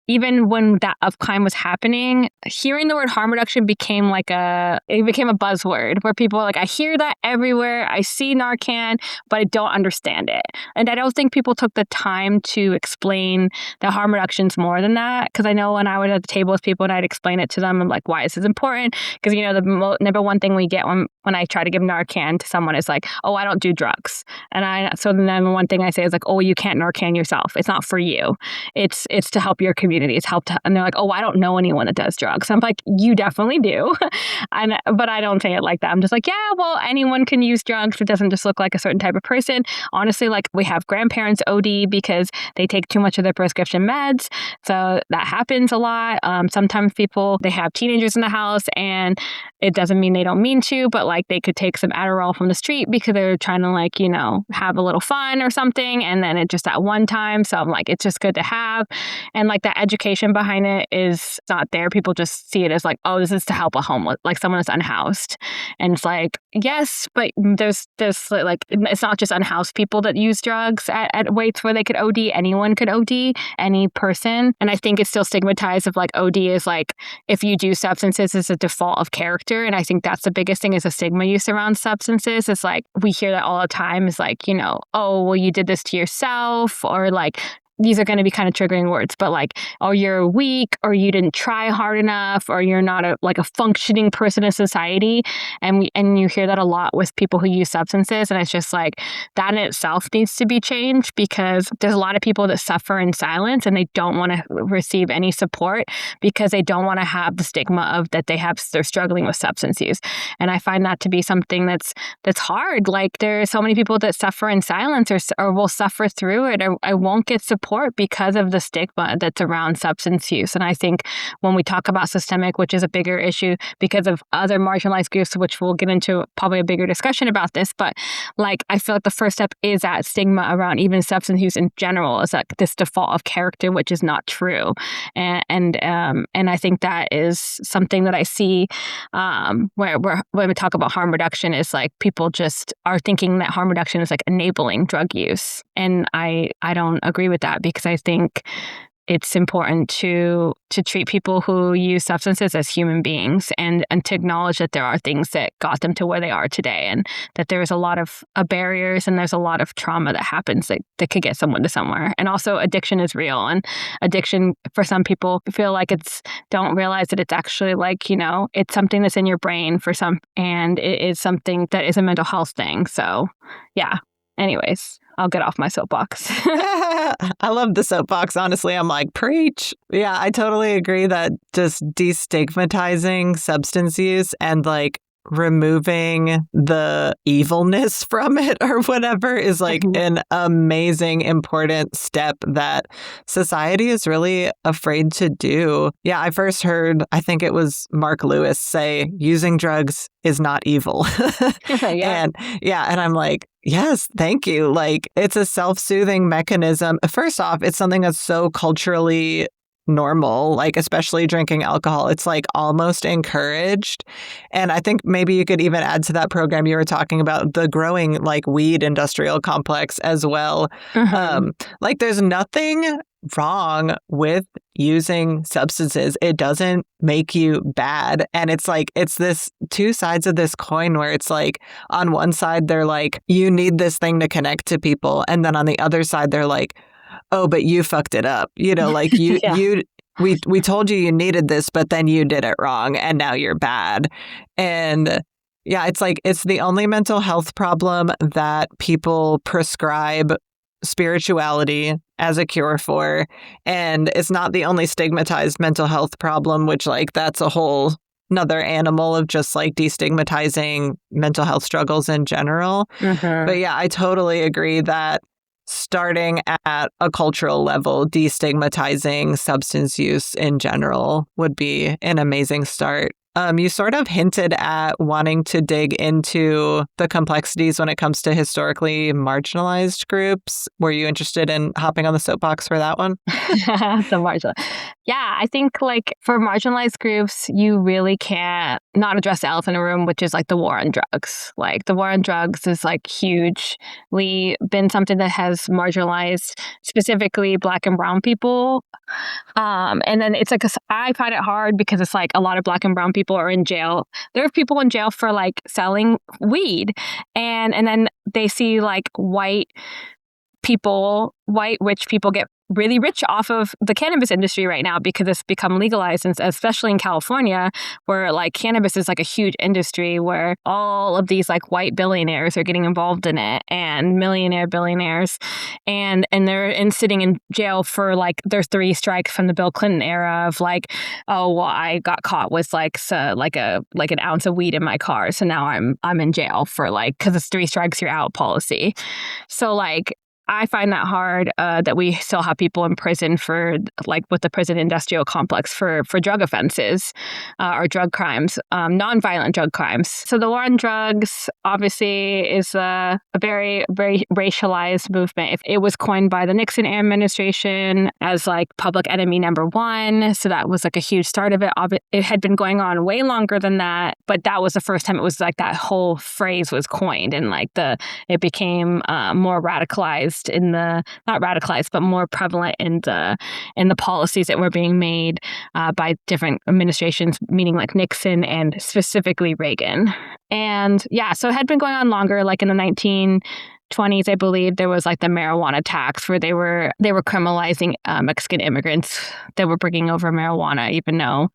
even when that upclimb was happening, hearing the word harm reduction became a buzzword where people are like, I hear that everywhere. I see Narcan, but I don't understand it. And I don't think people took the time to explain that harm reduction's more than that. Because I know when I would at the table with people and I'd explain it to them, I'm like, why is this important? Because, the number one thing we get when I try to give Narcan to someone is like, oh, I don't do drugs. So then one thing I say is like, oh, you can't Narcan yourself. It's not for you. It's to help your community. It's helped. And they're like, oh, I don't know anyone that does drugs. I'm like, you definitely do. But I don't say it like that. I'm just like, yeah, well, anyone can use drugs. It doesn't just look like a certain type of person. Honestly, like we have grandparents OD because they take too much of their prescription meds. So that happens a lot. Sometimes they have teenagers in the house and it doesn't mean they don't mean to, but like they could take some Adderall from the street because they're trying to like, have a little fun or something. And then it just at one time. So I'm like, it's just good to have. And like that education behind it is not there. People just see it as like, oh, this is to help a homeless, like someone that's unhoused. And it's like, yes, but there's like, it's not just unhoused people that use drugs at weights where they could OD. Anyone could OD, any person. And I think it's still stigmatized of like OD is like, if you do substances, it's a default of character. And I think that's the biggest thing is a stigma use around substances. It's like, we hear that all the time is like, you know, oh, well, you did this to yourself, or like, these are going to be kind of triggering words, but like, oh, you're weak, or you didn't try hard enough, or you're not a functioning person in society. And you hear that a lot with people who use substances. And it's just like, that in itself needs to be changed, because there's a lot of people that suffer in silence and they don't want to receive any support because they don't want to have the stigma of that they're struggling with substance use. And I find that to be something that's hard. Like, there are so many people that suffer in silence or will suffer through it, or I won't get support because of the stigma that's around substance use. And I think when we talk about systemic, which is a bigger issue because of other marginalized groups, which we'll get into probably a bigger discussion about this, but like, I feel like the first step is that stigma around even substance use in general is like this default of character, which is not true. And I think that is something that I see where when we talk about harm reduction is like, people just are thinking that harm reduction is like enabling drug use. And I don't agree with that, because I think it's important to treat people who use substances as human beings and to acknowledge that there are things that got them to where they are today, and that there's a lot of barriers and there's a lot of trauma that happens that could get someone to somewhere. And also addiction is real, and addiction for some people feel like don't realize that it's actually like, you know, it's something that's in your brain for some, and it is something that is a mental health thing. So yeah. Anyways, I'll get off my soapbox. I love the soapbox. Honestly, I'm like, preach. Yeah, I totally agree that just destigmatizing substance use and like removing the evilness from it or whatever is like an amazing, important step that society is really afraid to do. Yeah, I first heard, I think it was Mark Lewis say, using drugs is not evil. Yeah. And I'm like, yes, thank you. Like, it's a self-soothing mechanism. First off, it's something that's so culturally normal, like especially drinking alcohol. It's like almost encouraged. And I think maybe you could even add to that program you were talking about, the growing like weed industrial complex as well. Like, there's nothing wrong with using substances. It doesn't make you bad. And it's like, it's this two sides of this coin where it's like, on one side, they're like, you need this thing to connect to people. And then on the other side, they're like, oh, but you fucked it up. You know, like we told you needed this, but then you did it wrong and now you're bad. And yeah, it's like, it's the only mental health problem that people prescribe spirituality as a cure for. And it's not the only stigmatized mental health problem, which like, that's a whole another animal of just like destigmatizing mental health struggles in general. But yeah, I totally agree that starting at a cultural level, destigmatizing substance use in general would be an amazing start. You sort of hinted at wanting to dig into the complexities when it comes to historically marginalized groups. Were you interested in hopping on the soapbox for that one? Yeah, I think like for marginalized groups, you really can't not address the elephant in the room, which is like the war on drugs. Like the war on drugs is like hugely been something that has marginalized specifically Black and brown people. And then it's like, I find it hard because it's like a lot of Black and brown people are in jail. There are people in jail for like selling weed. And then they see like white rich people get really rich off of the cannabis industry right now because it's become legalized, and especially in California, where like cannabis is like a huge industry where all of these like white billionaires are getting involved in it, and billionaires, and they're sitting in jail for like there's 3 strikes from the Bill Clinton era of like, oh well, I got caught with like an ounce of weed in my car, so now I'm in jail for like, because it's 3 strikes you're out policy. So like, I find that hard that we still have people in prison for, like, with the prison industrial complex for drug offenses or drug crimes, nonviolent drug crimes. So the war on drugs obviously is a very, very racialized movement. It was coined by the Nixon administration as like public enemy number one. So that was like a huge start of it. It had been going on way longer than that, but that was the first time it was like that whole phrase was coined, and like it became more radicalized not radicalized, but more prevalent in the policies that were being made by different administrations, meaning like Nixon and specifically Reagan. And yeah, so it had been going on longer, like in the 1920s, I believe, there was like the marijuana tax where they were criminalizing Mexican immigrants that were bringing over marijuana, even though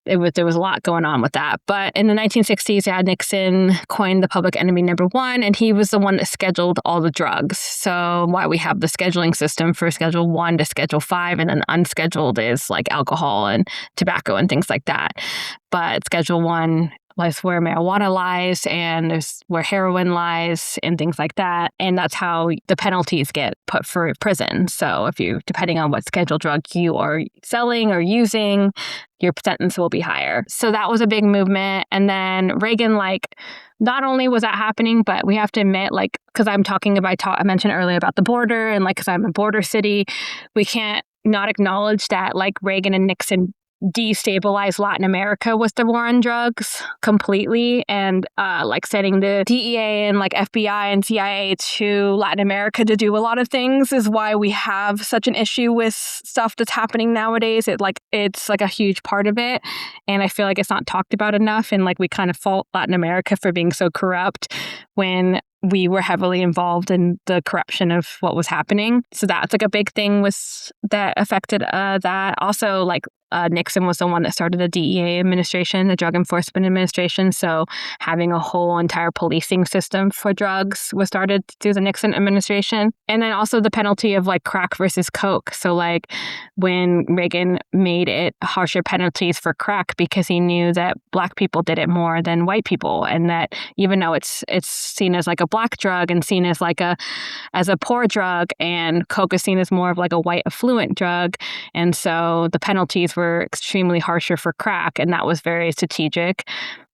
there was a lot going on with that. But in the 1960s, Nixon coined the public enemy number one, and he was the one that scheduled all the drugs. So why we have the scheduling system for Schedule 1 to Schedule 5, and then unscheduled is like alcohol and tobacco and things like that. But Schedule 1 lies where marijuana lies, and there's where heroin lies and things like that. And that's how the penalties get put for prison. So if you, depending on what scheduled drug you are selling or using, your sentence will be higher. So that was a big movement. And then Reagan, like, not only was that happening, but we have to admit, like, because I mentioned earlier about the border, and like, because I'm a border city, we can't not acknowledge that, like, Reagan and Nixon destabilized Latin America with the war on drugs completely, and like sending the DEA and like FBI and CIA to Latin America to do a lot of things is why we have such an issue with stuff that's happening nowadays. It's like a huge part of it, and I feel like it's not talked about enough, and like we kind of fault Latin America for being so corrupt when we were heavily involved in the corruption of what was happening. So that's like a big thing that affected that. Also, like, Nixon was the one that started the DEA administration, the Drug Enforcement Administration. So having a whole entire policing system for drugs was started through the Nixon administration. And then also the penalty of like crack versus coke. So like when Reagan made it harsher penalties for crack because he knew that Black people did it more than white people, and that even though it's seen as like a Black drug and seen as like a poor drug, and coke is seen as more of like a white affluent drug, and so the penalties were extremely harsher for crack, and that was very strategic.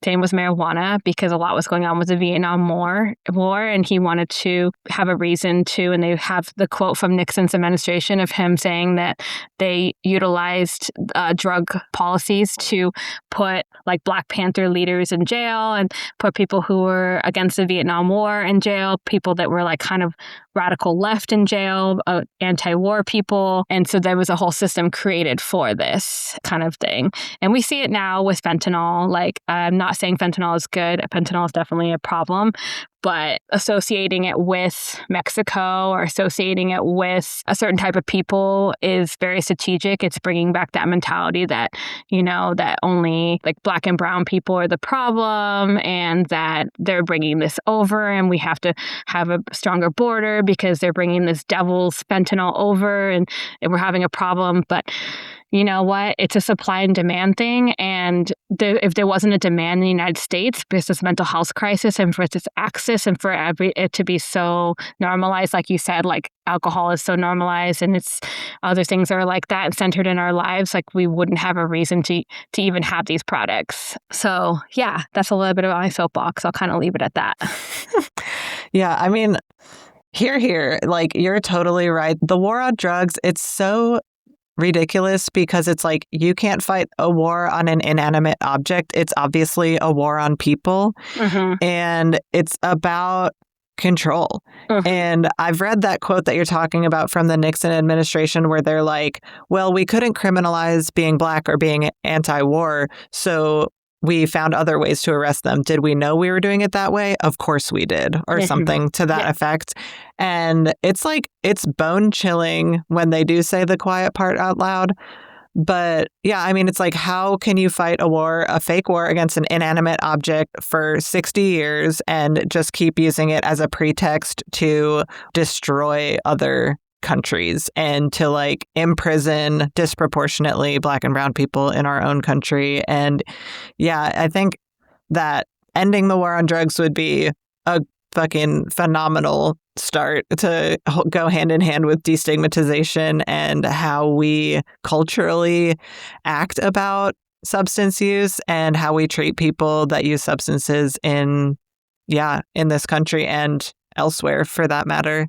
Same with marijuana, because a lot was going on with the Vietnam War, and he wanted to have a reason to, and they have the quote from Nixon's administration of him saying that they utilized drug policies to put like Black Panther leaders in jail and put people who were against the Vietnam War in jail, people that were like kind of radical left in jail, anti-war people. And so there was a whole system created for this kind of thing. And we see it now with fentanyl. Like, I'm not saying fentanyl is good. Fentanyl is definitely a problem. But associating it with Mexico or associating it with a certain type of people is very strategic. It's bringing back that mentality that, you know, that only like Black and brown people are the problem, and that they're bringing this over, and we have to have a stronger border because they're bringing this devil's fentanyl over, and we're having a problem. But you know what? It's a supply and demand thing. And if there wasn't a demand in the United States, because this mental health crisis and for its access and for it to be so normalized, like you said, like alcohol is so normalized and it's other things are like that and centered in our lives, like we wouldn't have a reason to even have these products. So yeah, that's a little bit of my soapbox. I'll kind of leave it at that. Yeah, I mean, here, like you're totally right. The war on drugs, it's so ridiculous because it's like you can't fight a war on an inanimate object. It's obviously a war on people. Mm-hmm. And it's about control. Mm-hmm. And I've read that quote that you're talking about from the Nixon administration where they're like, well, we couldn't criminalize being Black or being anti-war, so we found other ways to arrest them. Did we know we were doing it that way? Of course we did, or something to that effect. And it's like, it's bone chilling when they do say the quiet part out loud. But yeah, I mean, it's like, how can you fight a fake war against an inanimate object for 60 years and just keep using it as a pretext to destroy other countries and to like imprison disproportionately Black and brown people in our own country? And yeah, I think that ending the war on drugs would be a fucking phenomenal start to go hand in hand with destigmatization and how we culturally act about substance use and how we treat people that use substances in this country and elsewhere for that matter.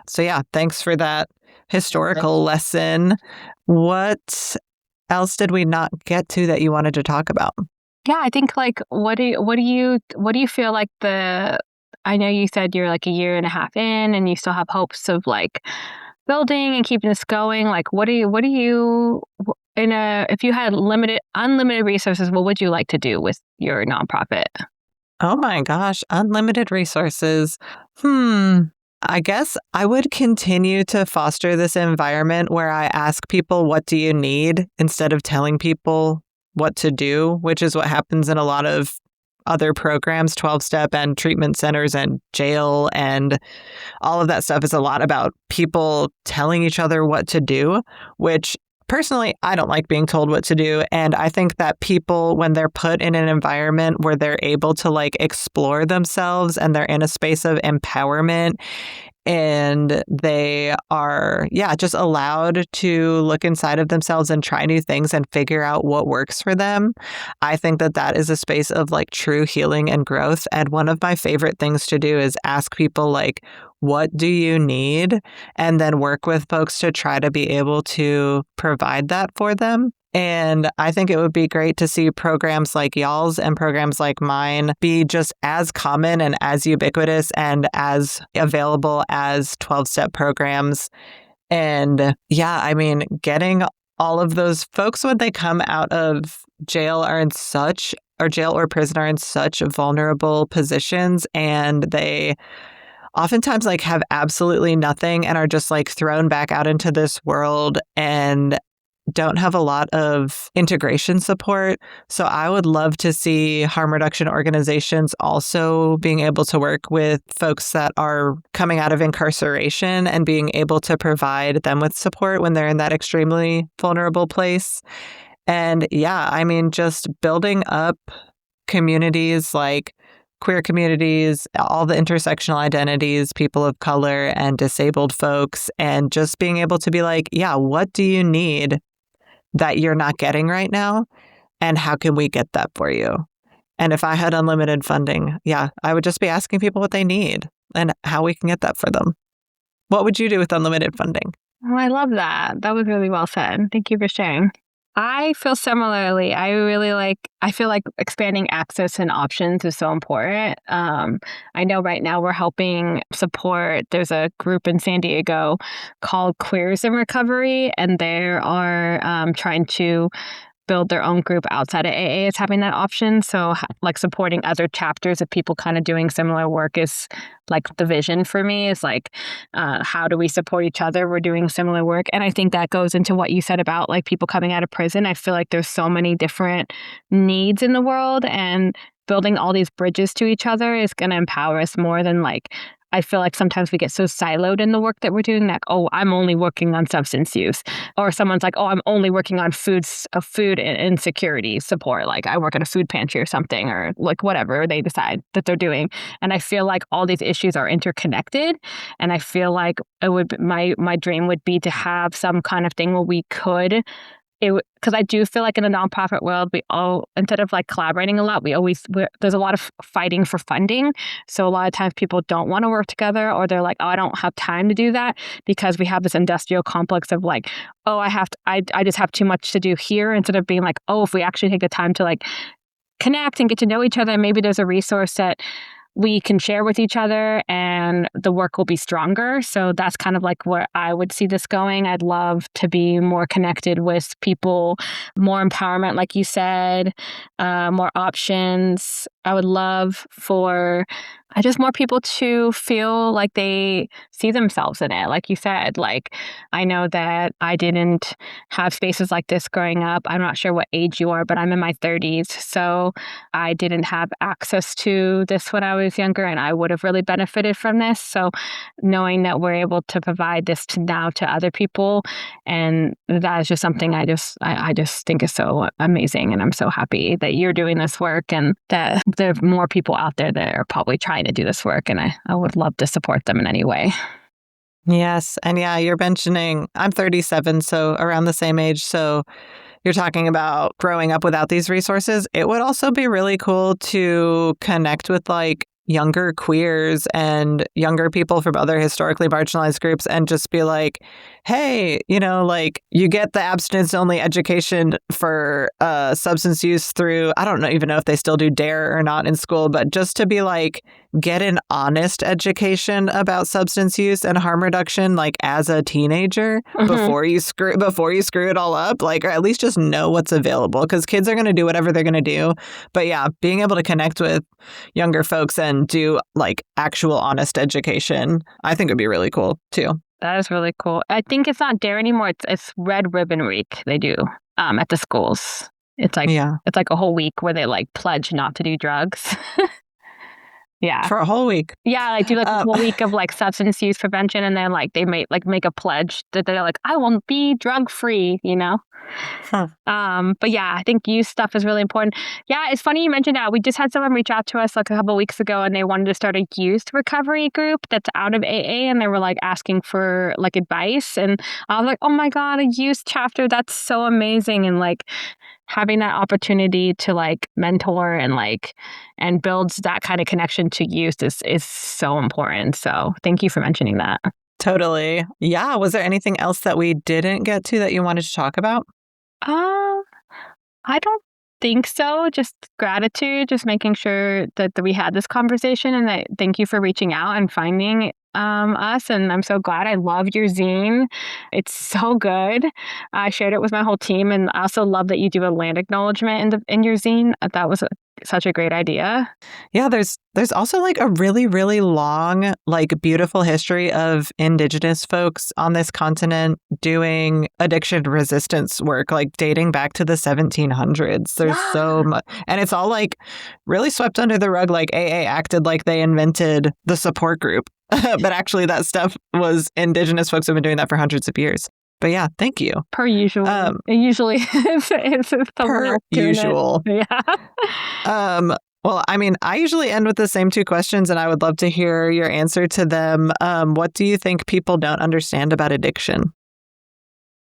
So yeah, thanks for that historical lesson. What else did we not get to that you wanted to talk about? Yeah, I think like what do you feel like I know you said you're like a year and a half in and you still have hopes of like building and keeping this going. Like if you had unlimited resources, what would you like to do with your nonprofit? Oh my gosh, unlimited resources. I guess I would continue to foster this environment where I ask people, what do you need? Instead of telling people what to do, which is what happens in a lot of other programs, 12-step and treatment centers and jail and all of that stuff is a lot about people telling each other what to do, which personally, I don't like being told what to do. And I think that people, when they're put in an environment where they're able to like explore themselves and they're in a space of empowerment and they are, just allowed to look inside of themselves and try new things and figure out what works for them. I think that that is a space of like true healing and growth. And one of my favorite things to do is ask people like, what do you need? And then work with folks to try to be able to provide that for them. And I think it would be great to see programs like y'all's and programs like mine be just as common and as ubiquitous and as available as 12-step programs. And getting all of those folks when they come out of jail jail or prison are in such vulnerable positions, and they oftentimes like have absolutely nothing and are just like thrown back out into this world and don't have a lot of integration support. So I would love to see harm reduction organizations also being able to work with folks that are coming out of incarceration and being able to provide them with support when they're in that extremely vulnerable place. And just building up communities like queer communities, all the intersectional identities, people of color and disabled folks, and just being able to be like, what do you need that you're not getting right now? And how can we get that for you? And if I had unlimited funding, I would just be asking people what they need and how we can get that for them. What would you do with unlimited funding? Oh, I love that. That was really well said. Thank you for sharing. I feel similarly. I feel like expanding access and options is so important. I know right now we're helping support, there's a group in San Diego called Queers in Recovery, and they are trying to build their own group outside of AA is having that option. So like supporting other chapters of people kind of doing similar work is like the vision for me is like, how do we support each other? We're doing similar work. And I think that goes into what you said about like people coming out of prison. I feel like there's so many different needs in the world, and building all these bridges to each other is going to empower us more than like, I feel like sometimes we get so siloed in the work that we're doing that, I'm only working on substance use. Or someone's like, I'm only working on food insecurity support. Like I work at a food pantry or something, or like whatever they decide that they're doing. And I feel like all these issues are interconnected. And I feel like my dream would be to have some kind of thing where we could, because I do feel like in the nonprofit world, we all, instead of like collaborating a lot, there's a lot of fighting for funding. So a lot of times people don't want to work together, or they're like, I don't have time to do that, because we have this industrial complex of like, I just have too much to do here, instead of being like, if we actually take the time to like connect and get to know each other, maybe there's a resource that we can share with each other and the work will be stronger. So that's kind of like where I would see this going. I'd love to be more connected with people, more empowerment, like you said, more options. I would love for just more people to feel like they see themselves in it. Like you said, like I know that I didn't have spaces like this growing up. I'm not sure what age you are, but I'm in my 30s. So I didn't have access to this when I was younger, and I would have really benefited from this. So knowing that we're able to provide this now to other people, and that is just something I just think is so amazing. And I'm so happy that you're doing this work and that there are more people out there that are probably trying to do this work, and I would love to support them in any way. Yes. And yeah, you're mentioning I'm 37, so around the same age. So you're talking about growing up without these resources. It would also be really cool to connect with like younger queers and younger people from other historically marginalized groups and just be like, hey, you know, like you get the abstinence only education for substance use through, I don't know, even know if they still do DARE or not in school, but just to be like, get an honest education about substance use and harm reduction, like as a teenager before you screw it all up, like, or at least just know what's available, because kids are going to do whatever they're going to do. But yeah, being able to connect with younger folks and do like actual honest education, I think would be really cool too. That is really cool. I think it's not DARE anymore. It's Red Ribbon Week they do at the schools. It's like a whole week where they like pledge not to do drugs. Yeah. For a whole week. Yeah, like do like a whole week of like substance use prevention, and then like they make a pledge that they're like, I will be drug free, you know? But yeah, I think youth stuff is really important. Yeah, it's funny you mentioned that. We just had someone reach out to us like a couple of weeks ago, and they wanted to start a youth recovery group that's out of AA, and they were like asking for like advice. And I was like, oh my God, a youth chapter, that's so amazing. And like having that opportunity to like mentor and build that kind of connection to youth is so important. So thank you for mentioning that. Totally. Yeah. Was there anything else that we didn't get to that you wanted to talk about? I don't think so. Just gratitude, just making sure that we had this conversation, and thank you for reaching out and finding us. And I'm so glad. I love your zine. It's so good. I shared it with my whole team, and I also love that you do a land acknowledgement in your zine. That was such a great idea. Yeah, there's also like a really, really long, like beautiful history of Indigenous folks on this continent doing addiction resistance work, like dating back to the 1700s. There's so much, and it's all like really swept under the rug. Like AA acted like they invented the support group, but actually that stuff was Indigenous folks who have been doing that for hundreds of years. But yeah, thank you. Per usual. Usually it's per usual. Yeah. Well, I mean, I usually end with the same two questions, and I would love to hear your answer to them. What do you think people don't understand about addiction?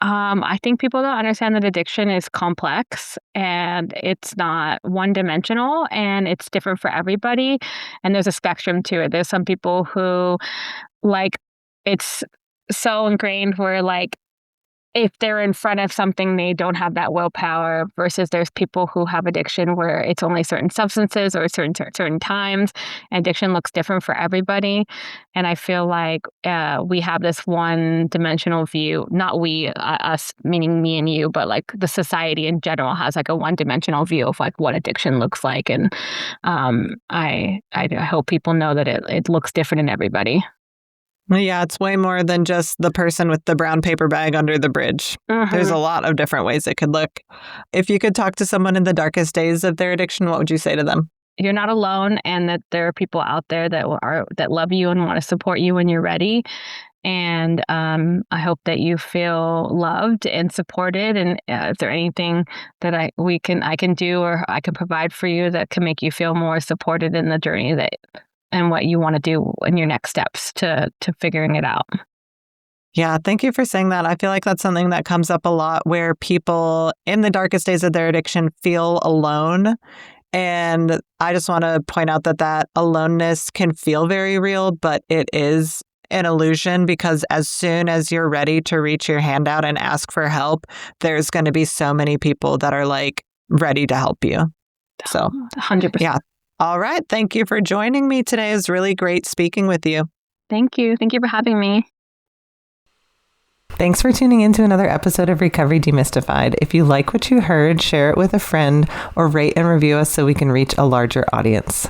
I think people don't understand that addiction is complex, and it's not one-dimensional, and it's different for everybody. And there's a spectrum to it. There's some people who, like, it's so ingrained where, like, if they're in front of something, they don't have that willpower, versus there's people who have addiction where it's only certain substances or certain times. Addiction looks different for everybody. And I feel like we have this one-dimensional view, not we, us, meaning me and you, but like the society in general has like a one-dimensional view of like what addiction looks like. And I hope people know that it looks different in everybody. Yeah, it's way more than just the person with the brown paper bag under the bridge. There's a lot of different ways it could look. If you could talk to someone in the darkest days of their addiction, what would you say to them? You're not alone, and that there are people out there that love you and want to support you when you're ready. And I hope that you feel loved and supported. And is there anything that I can do or I can provide for you that can make you feel more supported in the journey and what you want to do in your next steps to figuring it out? Yeah, thank you for saying that. I feel like that's something that comes up a lot, where people in the darkest days of their addiction feel alone. And I just want to point out that aloneness can feel very real, but it is an illusion, because as soon as you're ready to reach your hand out and ask for help, there's going to be so many people that are like ready to help you. So 100%. Yeah. All right. Thank you for joining me today. It was really great speaking with you. Thank you. Thank you for having me. Thanks for tuning in to another episode of Recovery Demystified. If you like what you heard, share it with a friend or rate and review us so we can reach a larger audience.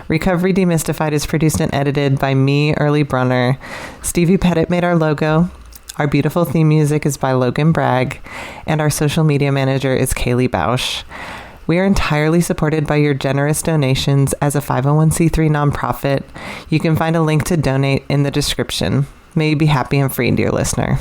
Recovery Demystified is produced and edited by me, Early Brunner. Stevie Petet made our logo. Our beautiful theme music is by Logan Bragg, and our social media manager is Kaylee Bausch. We are entirely supported by your generous donations as a 501c3 nonprofit. You can find a link to donate in the description. May you be happy and free, dear listener.